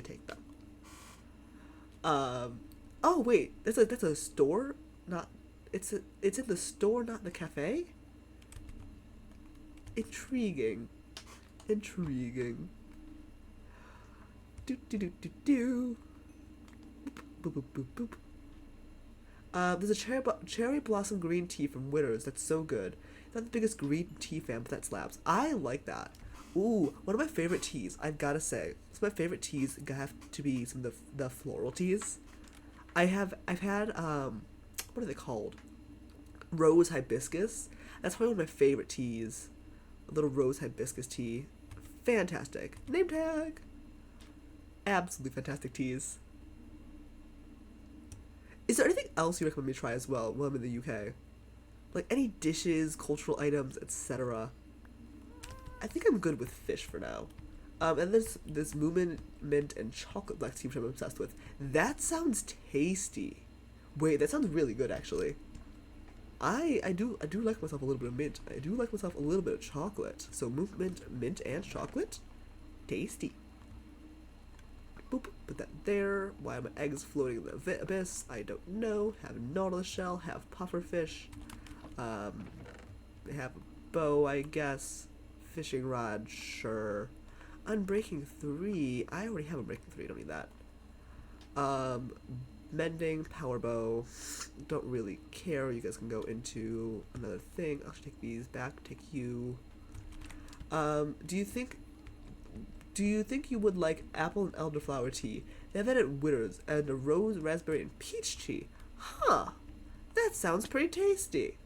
take them. Oh wait, that's a store? Not, it's in the store, not the cafe? Intriguing. Do. Boop, boop, boop, boop. There's a cherry blossom green tea from Witters that's so good. Not the biggest green tea fan, but that slaps. I like that. Ooh, one of my favorite teas, I've gotta say. Some of my favorite teas have to be some of the floral teas. I've had, what are they called? Rose hibiscus. That's probably one of my favorite teas. A little rose hibiscus tea. Fantastic. Name tag! Absolutely fantastic teas. Is there anything else you recommend me try as well while I'm in the UK? Like any dishes, cultural items, etc. I think I'm good with fish for now. And there's this Moomin mint and chocolate black tea which I'm obsessed with. That sounds tasty. Wait, that sounds really good actually. I do like myself a little bit of mint. I do like myself a little bit of chocolate. So movement, mint, and chocolate, tasty. Boop, put that there. Why are my eggs floating in the abyss? I don't know. Have nautilus shell. Have pufferfish. Have a bow, I guess. Fishing rod, sure. Unbreaking 3. I already have a breaking 3. Don't need that. Mending, power bow. Don't really care. You guys can go into another thing. I'll take these back. Take you. Do you think you would like apple and elderflower tea? They have that at Witters, and a rose, raspberry, and peach tea. Huh. That sounds pretty tasty.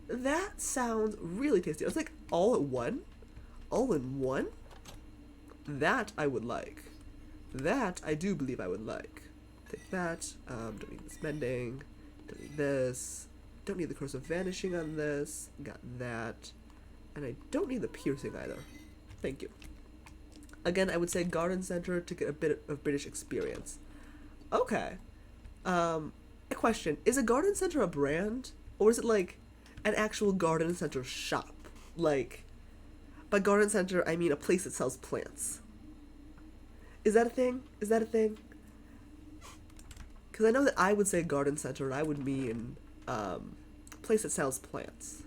That sounds really tasty. It's like all at one? All in one? That I would like. That I do believe I would like. Take that. Don't need this mending. Don't need this. Don't need the curse of vanishing on this. Got that. And I don't need the piercing either. Thank you. Again, I would say garden center to get a bit of British experience. Okay. A question. Is a garden center a brand? Or is it like an actual garden center shop? Like, by garden center, I mean a place that sells plants. Is that a thing? Is that a thing? Because I know that I would say garden center, and I would mean a place that sells plants.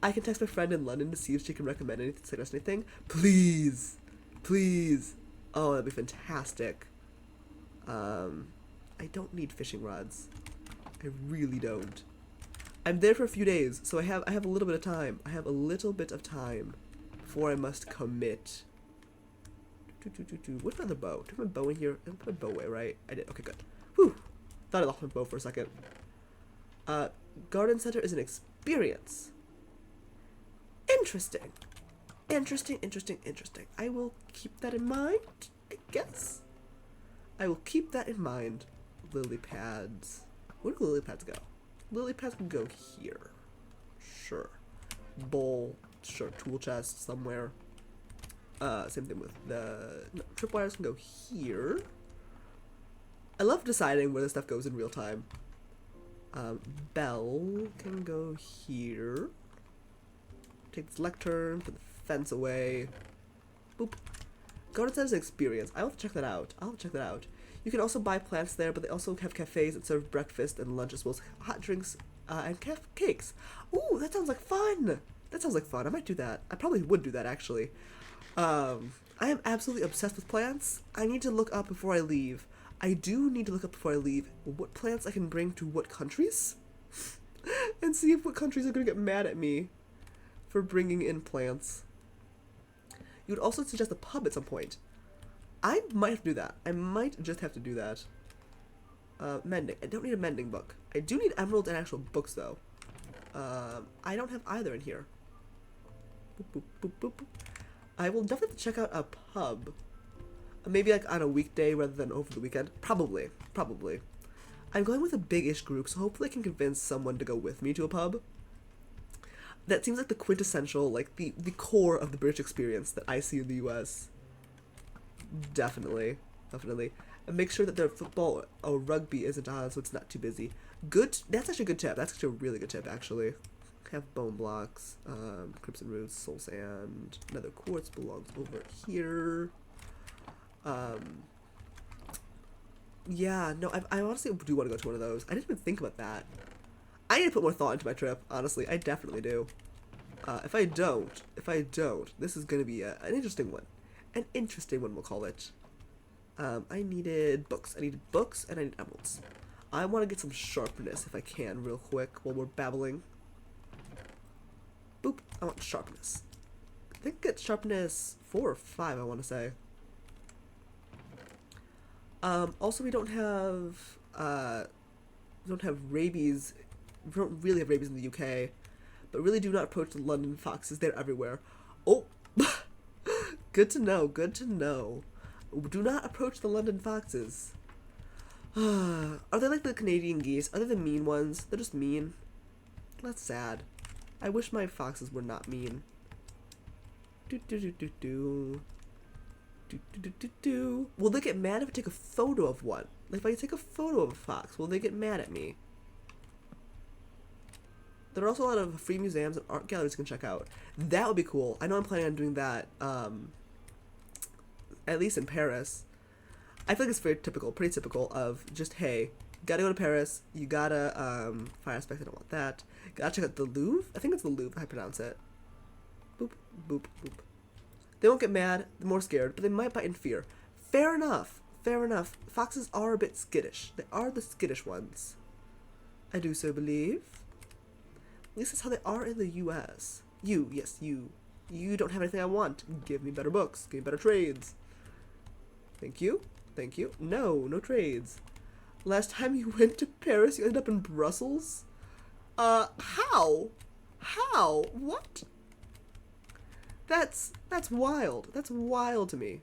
I can text my friend in London to see if she can recommend anything, suggest anything. Please! Please! Oh, that'd be fantastic. I don't need fishing rods. I really don't. I'm there for a few days, so I have a little bit of time. I have a little bit of time before I must commit. What's my other bow? Do I have my bow in here? I put my bow away, right? I did. Okay, good. Whew. Thought I lost my bow for a second. Garden center is an experience. Interesting. Interesting. I will keep that in mind, I guess. I will keep that in mind. Lily pads. Where do lily pads go? Lily pads can go here. Sure. Bowl. Sure. Tool chest somewhere. Same thing with the... No, tripwires can go here. I love deciding where the stuff goes in real time. Bell can go here. Take this lectern, put the fence away. Boop. Garden Center's an experience. I'll have to check that out. You can also buy plants there, but they also have cafes that serve breakfast and lunch as well as hot drinks and cakes. Ooh, that sounds like fun! I might do that. I probably would do that, actually. I am absolutely obsessed with plants. I need to look up before I leave. I do need to look up before I leave what plants I can bring to what countries. and see if what countries are gonna get mad at me for bringing in plants. You would also suggest a pub at some point. I might have to do that. I might just have to do that. Mending. I don't need a mending book. I do need emeralds and actual books, though. I don't have either in here. Boop, boop, boop, boop, boop. I will definitely have to check out a pub. Maybe like on a weekday rather than over the weekend. Probably. Probably. I'm going with a big-ish group, so hopefully I can convince someone to go with me to a pub. That seems like the quintessential, like the core of the British experience that I see in the US. Definitely. Definitely. And make sure that their football or rugby isn't on, so it's not too busy. Good. That's actually a good tip. That's actually a really good tip, actually. Have bone blocks, crimson roots, soul sand, nether quartz belongs over here. Yeah, no, I honestly do want to go to one of those. I didn't even think about that. I need to put more thought into my trip, honestly. I definitely do. If I don't, this is going to be an interesting one. An interesting one, we'll call it. I needed books. I needed books, and I need emeralds. I want to get some sharpness, if I can, real quick, while we're babbling. Boop. I want sharpness. I think it's sharpness 4 or 5, I want to say. Also, we don't have rabies. We don't really have rabies in the UK, but really do not approach the London foxes. They're everywhere. Oh, good to know. Good to know. Do not approach the London foxes. Are they like the Canadian geese? Are they the mean ones? They're just mean. That's sad. I wish my foxes were not mean. Do do do do do. Do, do, do, do, do. Will they get mad if I take a photo of one? Like if I take a photo of a fox, will they get mad at me? There are also a lot of free museums and art galleries you can check out. That would be cool. I know I'm planning on doing that, at least in Paris. I feel like it's very typical, pretty typical of just, hey, gotta go to Paris, you gotta, fire aspect, I don't want that. Gotta check out the Louvre? I think it's the Louvre, how I pronounce it. Boop, boop, boop. They won't get mad, they're more scared, but they might bite in fear. Fair enough, fair enough. Foxes are a bit skittish. They are the skittish ones. I do so believe. At least that's how they are in the US. You, yes, you. You don't have anything I want. Give me better books, give me better trades. Thank you, thank you. No, no trades. Last time you went to Paris, you ended up in Brussels? How? How? What? That's wild. That's wild to me.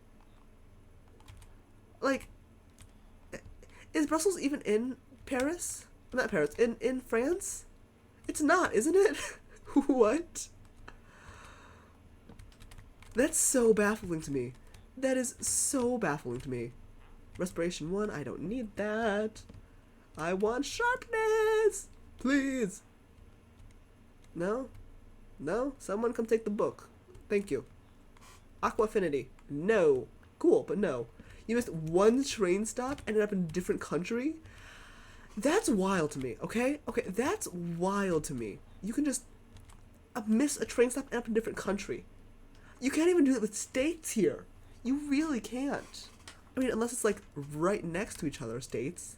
Like, is Brussels even in Paris? Not Paris, in France? It's not, isn't it? What? That's so baffling to me. That is so baffling to me. Respiration 1, I don't need that. I want sharpness! Please! No? No? Someone come take the book. Thank you. Aqua Affinity. No. Cool, but no. You missed one train stop, ended up in a different country? That's wild to me, okay? Okay, that's wild to me. You can just miss a train stop and end up in a different country. You can't even do that with states here. You really can't. I mean, unless it's like right next to each other, states.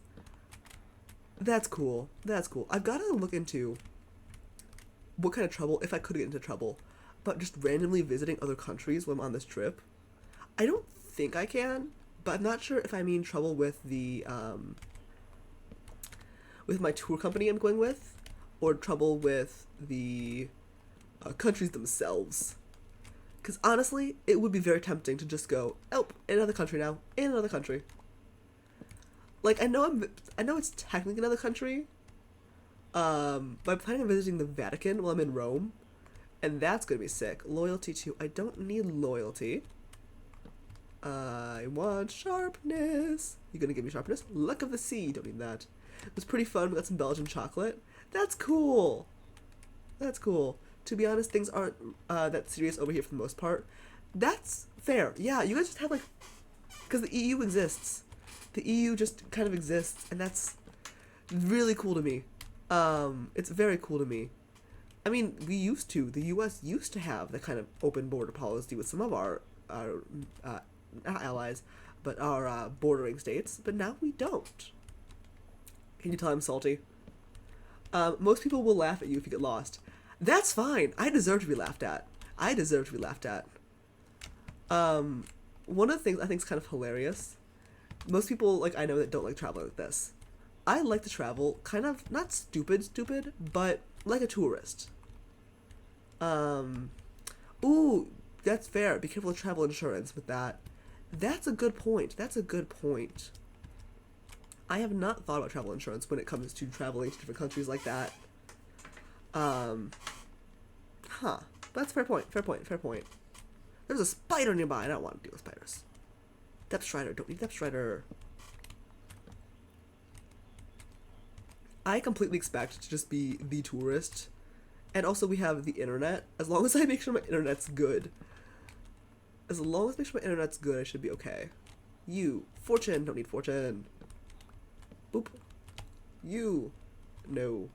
That's cool. That's cool. I've got to look into what kind of trouble, if I could get into trouble, but just randomly visiting other countries when I'm on this trip. I don't think I can, but I'm not sure if I mean trouble with the, with my tour company I'm going with, or trouble with the countries themselves. Because honestly, it would be very tempting to just go, oh, in another country now, in another country. Like, I know it's technically another country, but I'm planning on visiting the Vatican while I'm in Rome, and that's gonna be sick. Loyalty 2, I don't need loyalty. I want sharpness. You gonna give me sharpness? Luck of the sea, don't need that. It was pretty fun, we got some Belgian chocolate. That's cool. That's cool. To be honest, things aren't that serious over here for the most part. That's fair. Yeah, you guys just have like, because the EU exists. The EU just kind of exists, and that's really cool to me. It's very cool to me. I mean, the US used to have that kind of open border policy with some of our not allies, but our bordering states, but now we don't. Can you tell I'm salty? Most people will laugh at you if you get lost. That's fine. I deserve to be laughed at. I deserve to be laughed at. One of the things I think is kind of hilarious. Most people, like, I know that don't like traveling like this. I like to travel kind of, not stupid, but like a tourist. Ooh, that's fair. Be careful with travel insurance with that. That's a good point. That's a good point. I have not thought about travel insurance when it comes to traveling to different countries like that. That's a fair point. Fair point. There's a spider nearby. I don't want to deal with spiders. Depth Strider. Don't need Depth Strider. I completely expect to just be the tourist. And also we have the internet. As long as I make sure my internet's good. As long as I make sure my internet's good, I should be okay. You. Fortune. Don't need fortune. Boop. You. No.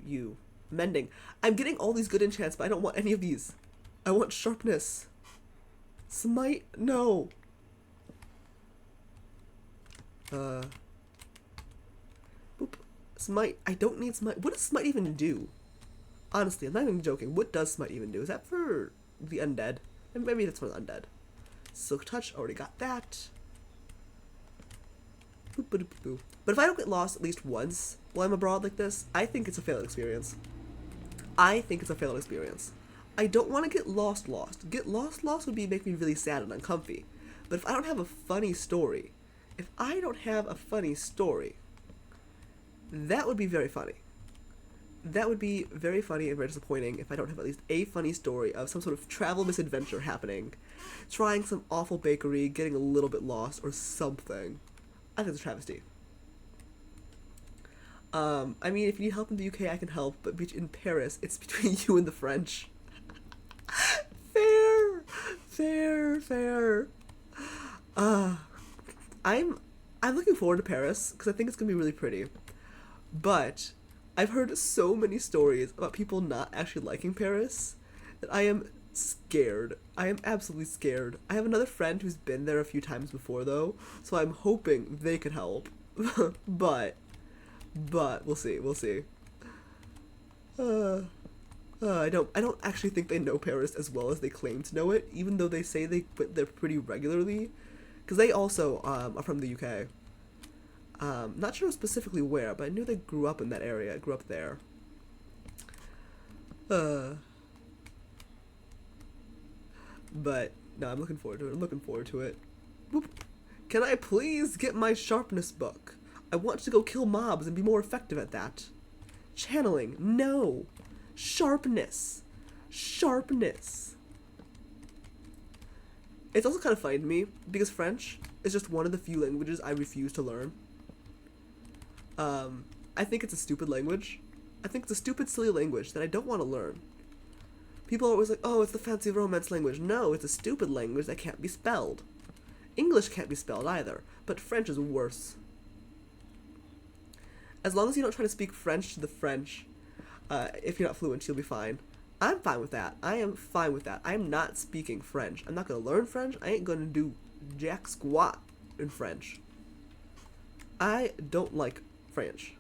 You. Mending. I'm getting all these good enchants, but I don't want any of these. I want sharpness. Smite? No. Boop. Smite. I don't need smite. What does smite even do? Honestly, I'm not even joking. What does smite even do? Is that for the undead? Maybe that's for the undead. Silk touch. Already got that. Boop, boop, boop, boop. But if I don't get lost at least once while I'm abroad like this, I think it's a failed experience. I don't want to get lost. Get lost would make me really sad and uncomfy. But if I don't have a funny story, that would be very funny. That would be very funny and very disappointing if I don't have at least a funny story of some sort of travel misadventure happening. Trying some awful bakery, getting a little bit lost, or something. I think it's a travesty. I mean, if you need help in the UK, I can help, but in Paris, it's between you and the French. Fair. I'm looking forward to Paris, because I think it's going to be really pretty. But I've heard so many stories about people not actually liking Paris that I am scared. I am absolutely scared. I have another friend who's been there a few times before, though, so I'm hoping they could help. but we'll see. I don't actually think they know Paris as well as they claim to know it, even though they say they went there pretty regularly, because they also are from the UK. Not sure specifically where, but I knew they grew up in that area. Grew up there. But no, I'm looking forward to it. Boop. Can I please get my sharpness book? I want to go kill mobs and be more effective at that. Channeling, no. Sharpness. It's also kind of funny to me because French is just one of the few languages I refuse to learn. I think it's a stupid language. I think it's a stupid, silly language that I don't want to learn. People are always like, oh, it's the fancy romance language. No, it's a stupid language that can't be spelled. English can't be spelled either, but French is worse. As long as you don't try to speak French to the French, if you're not fluent, you'll be fine. I'm fine with that. I am fine with that. I am not speaking French. I'm not going to learn French. I ain't going to do jack squat in French. I don't like French.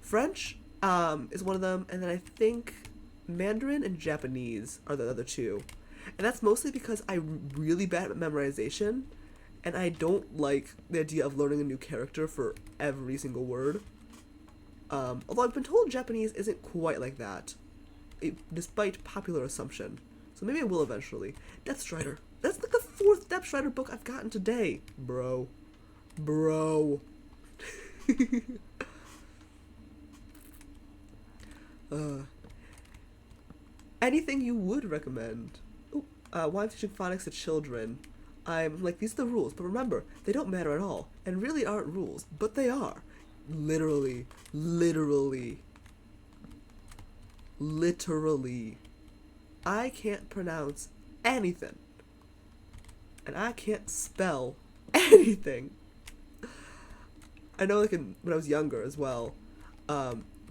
French is one of them, and then I think Mandarin and Japanese are the other two. And that's mostly because I'm really bad at memorization, and I don't like the idea of learning a new character for every single word. Although I've been told Japanese isn't quite like that, despite popular assumption. So maybe I will eventually. Depth Strider. That's like the 4th Depth Strider book I've gotten today. Bro. Anything you would recommend? Why I'm teaching phonics to children. I'm like, these are the rules, but remember, they don't matter at all, and really aren't rules, but they are. Literally. I can't pronounce anything. And I can't spell anything. I know, like, when I was younger as well.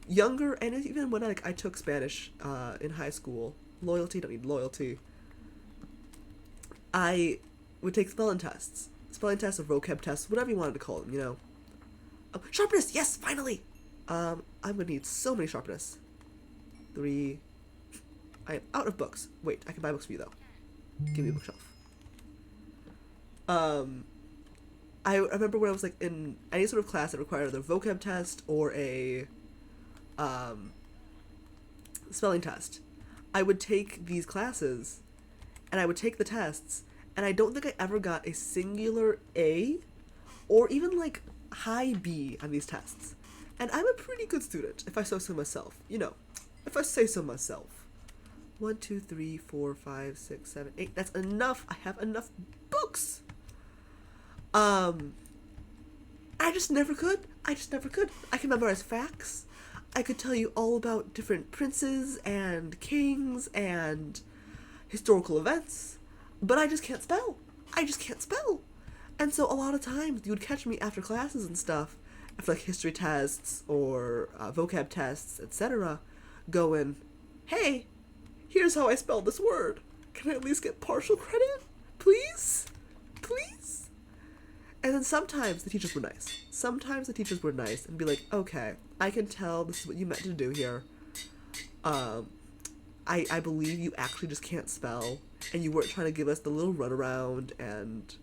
Younger, and even when I took Spanish in high school. Loyalty, don't need loyalty. I would take spelling tests. spelling tests or vocab tests, whatever you wanted to call them, you know. Sharpness, yes, finally! I'm gonna need so many sharpness. 3. I am out of books. Wait, I can buy books for you though. Give me a bookshelf. I remember when I was like in any sort of class that required either a vocab test or a spelling test, I would take these classes and I would take the tests, and I don't think I ever got a singular A or even like high B on these tests. And I'm a pretty good student, if I say so myself. You know, if I say so myself. 1, 2, 3, 4, 5, 6, 7, 8. That's enough. I have enough books. I just never could. I can memorize facts. I could tell you all about different princes and kings and historical events, but I just can't spell. And so a lot of times you would catch me after classes and stuff, after like history tests or vocab tests, etc., going, hey, here's how I spelled this word. Can I at least get partial credit? Please? And then sometimes the teachers were nice. And be like, okay, I can tell this is what you meant to do here. I believe you actually just can't spell, and you weren't trying to give us the little runaround and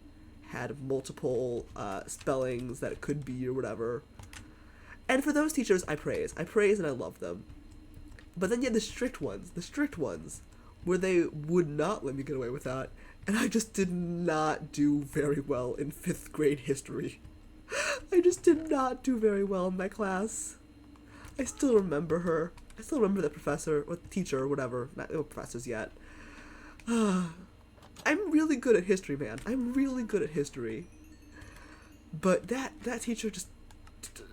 had multiple spellings that it could be or whatever. And for those teachers, I praise and I love them. But then you had the strict ones, where they would not let me get away with that, and I just did not do very well in 5th grade history. I just did not do very well in that class. I still remember her. I still remember the professor, or the teacher, or whatever. Not no professors yet. I'm really good at history, man. But that teacher just...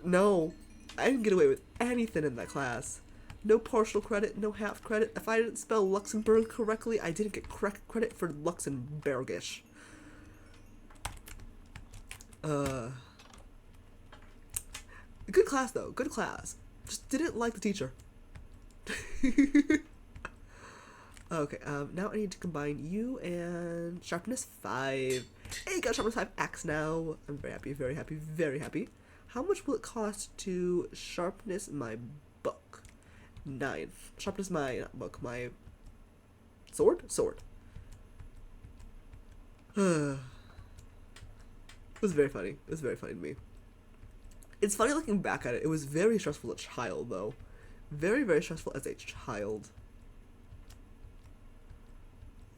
No. I didn't get away with anything in that class. No partial credit, no half credit. If I didn't spell Luxembourg correctly, I didn't get correct credit for Luxembourgish. Good class, though. Good class. Just didn't like the teacher. Okay, now I need to combine you and sharpness 5. Hey, got sharpness 5X now. I'm very happy. How much will it cost to sharpness my book? 9. Sharpness my, not book, my sword? It was very funny. To me. It's funny looking back at it. It was very stressful as a child, though. Very stressful as a child.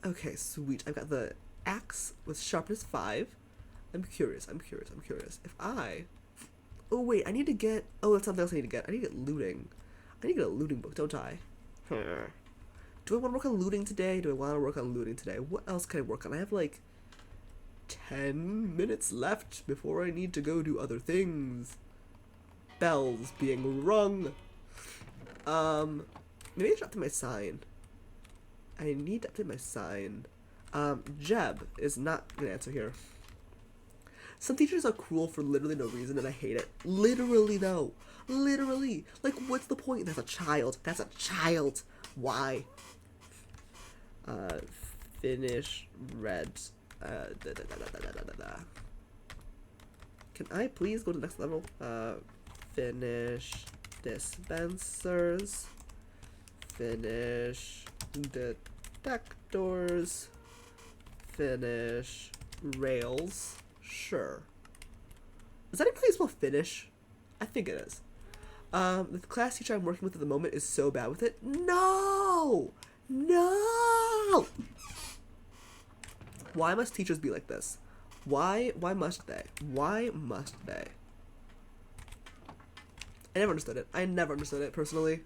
Okay, sweet. I've got the axe with sharpness 5. I'm curious. If I... Oh, wait, I need to get... Oh, that's something else I need to get. I need to get looting. I need to get a looting book, don't I? Do I want to work on looting today? What else can I work on? I have, like, 10 minutes left before I need to go do other things. Bells being rung. Maybe I should update my sign. I need to update my sign. Jeb is not gonna answer here. Some teachers are cruel for literally no reason, and I hate it. Literally, though. Literally. Like, what's the point? That's a child. Why? Finish red. Can I please go to the next level? Finish dispensers. Finish detectors. Finish rails. Sure. Is that even spelled finish? I think it is. The class teacher I'm working with at the moment is so bad with it. No! Why must teachers be like this? Why must they? I never understood it, personally.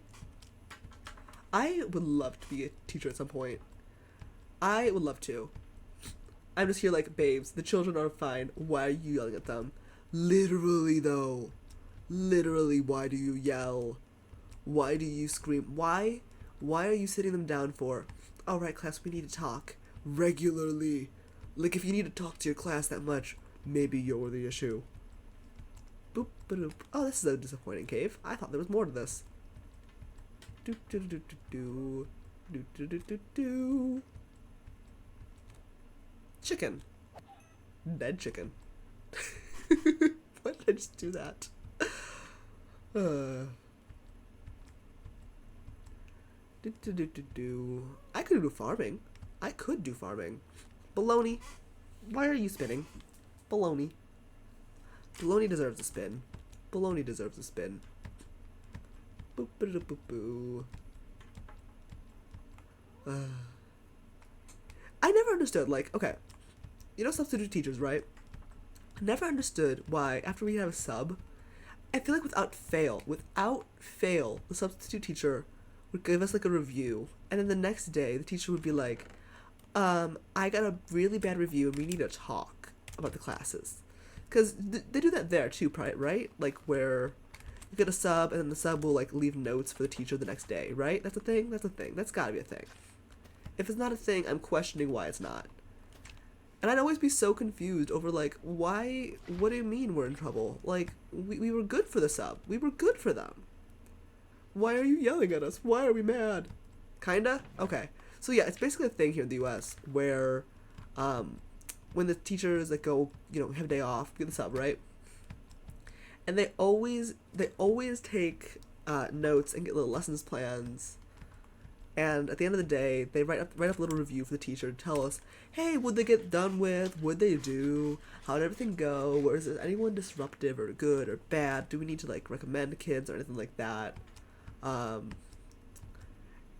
I would love to be a teacher at some point. I would love to. I'm just here like, babes, the children are fine. Why are you yelling at them? Literally, though. Literally, why do you yell? Why do you scream? Why are you sitting them down for? Alright, class, we need to talk. Regularly. Like, if you need to talk to your class that much, maybe you're the issue. Boop, ba-doop. Oh, this is a disappointing cave. I thought there was more to this. Do. Chicken. Dead chicken. Why did I just do that? I could do farming. I could do farming. Baloney. Why are you spinning? Baloney. Baloney deserves a spin. Baloney deserves a spin. Boop boop boop boo. I never understood, like, okay, you know substitute teachers, right? I never understood why, after we have a sub, I feel like without fail, the substitute teacher would give us, like, a review, and then the next day, the teacher would be like, I got a really bad review, and we need to talk about the classes. Because they do that there, too, right? Like, where you get a sub, and then the sub will, like, leave notes for the teacher the next day, right? That's a thing? That's a thing. That's gotta be a thing. If it's not a thing, I'm questioning why it's not. And I'd always be so confused over, like, why, what do you mean we're in trouble? Like, we were good for the sub. We were good for them. Why are you yelling at us? Why are we mad? Kinda? Okay. So yeah, it's basically a thing here in the US where, when the teachers, like, go, you know, have a day off, get the sub, right? And they always take, notes and get little lessons plans. And at the end of the day, they write up a little review for the teacher to tell us, hey, what'd they get done with? What'd they do? How'd everything go? Was there anyone disruptive or good or bad? Do we need to, like, recommend kids or anything like that?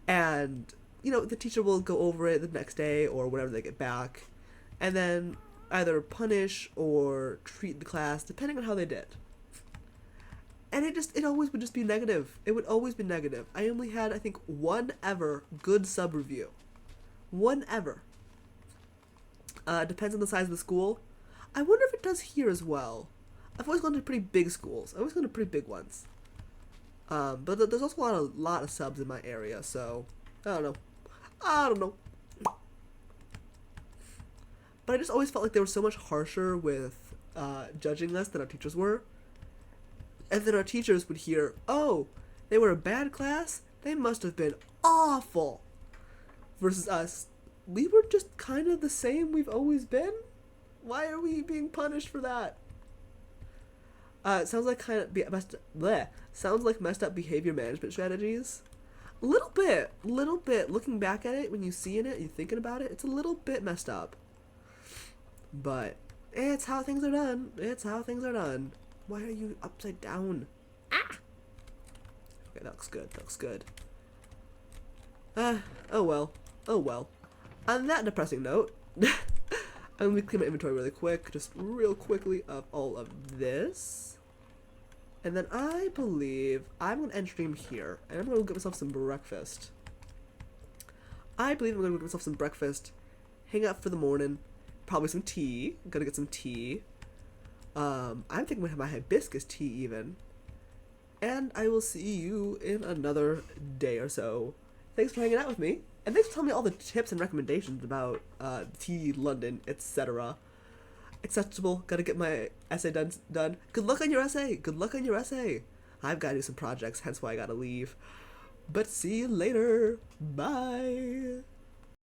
And, you know, the teacher will go over it the next day or whenever they get back, and then either punish or treat the class depending on how they did. And it always would just be negative. It would always be negative. I only had, I think, one ever good sub review. One ever. Depends on the size of the school. I wonder if it does here as well. I've always gone to pretty big schools. I've always gone to pretty big ones. But there's also a lot of subs in my area, so I don't know. But I just always felt like they were so much harsher with judging us than our teachers were. And then our teachers would hear, oh, they were a bad class? They must have been awful. Versus us, we were just kind of the same we've always been? Why are we being punished for that? It sounds like sounds like messed up behavior management strategies. Little bit. Looking back at it, when you see it, you're thinking about it, it's a little bit messed up. But it's how things are done. Why are you upside down? Ah! Okay, that looks good. Oh well. On that depressing note, I'm gonna clean my inventory really quick, just real quickly of all of this. And then I believe I'm gonna end stream here, and I'm gonna get myself some breakfast. Hang out for the morning, probably some tea. I'm gonna get some tea. I'm thinking I'm gonna have my hibiscus tea even. And I will see you in another day or so. Thanks for hanging out with me. And thanks for telling me all the tips and recommendations about tea, London, etc. Acceptable. Gotta get my essay done. Good luck on your essay. I've gotta do some projects, hence why I gotta leave. But see you later. Bye.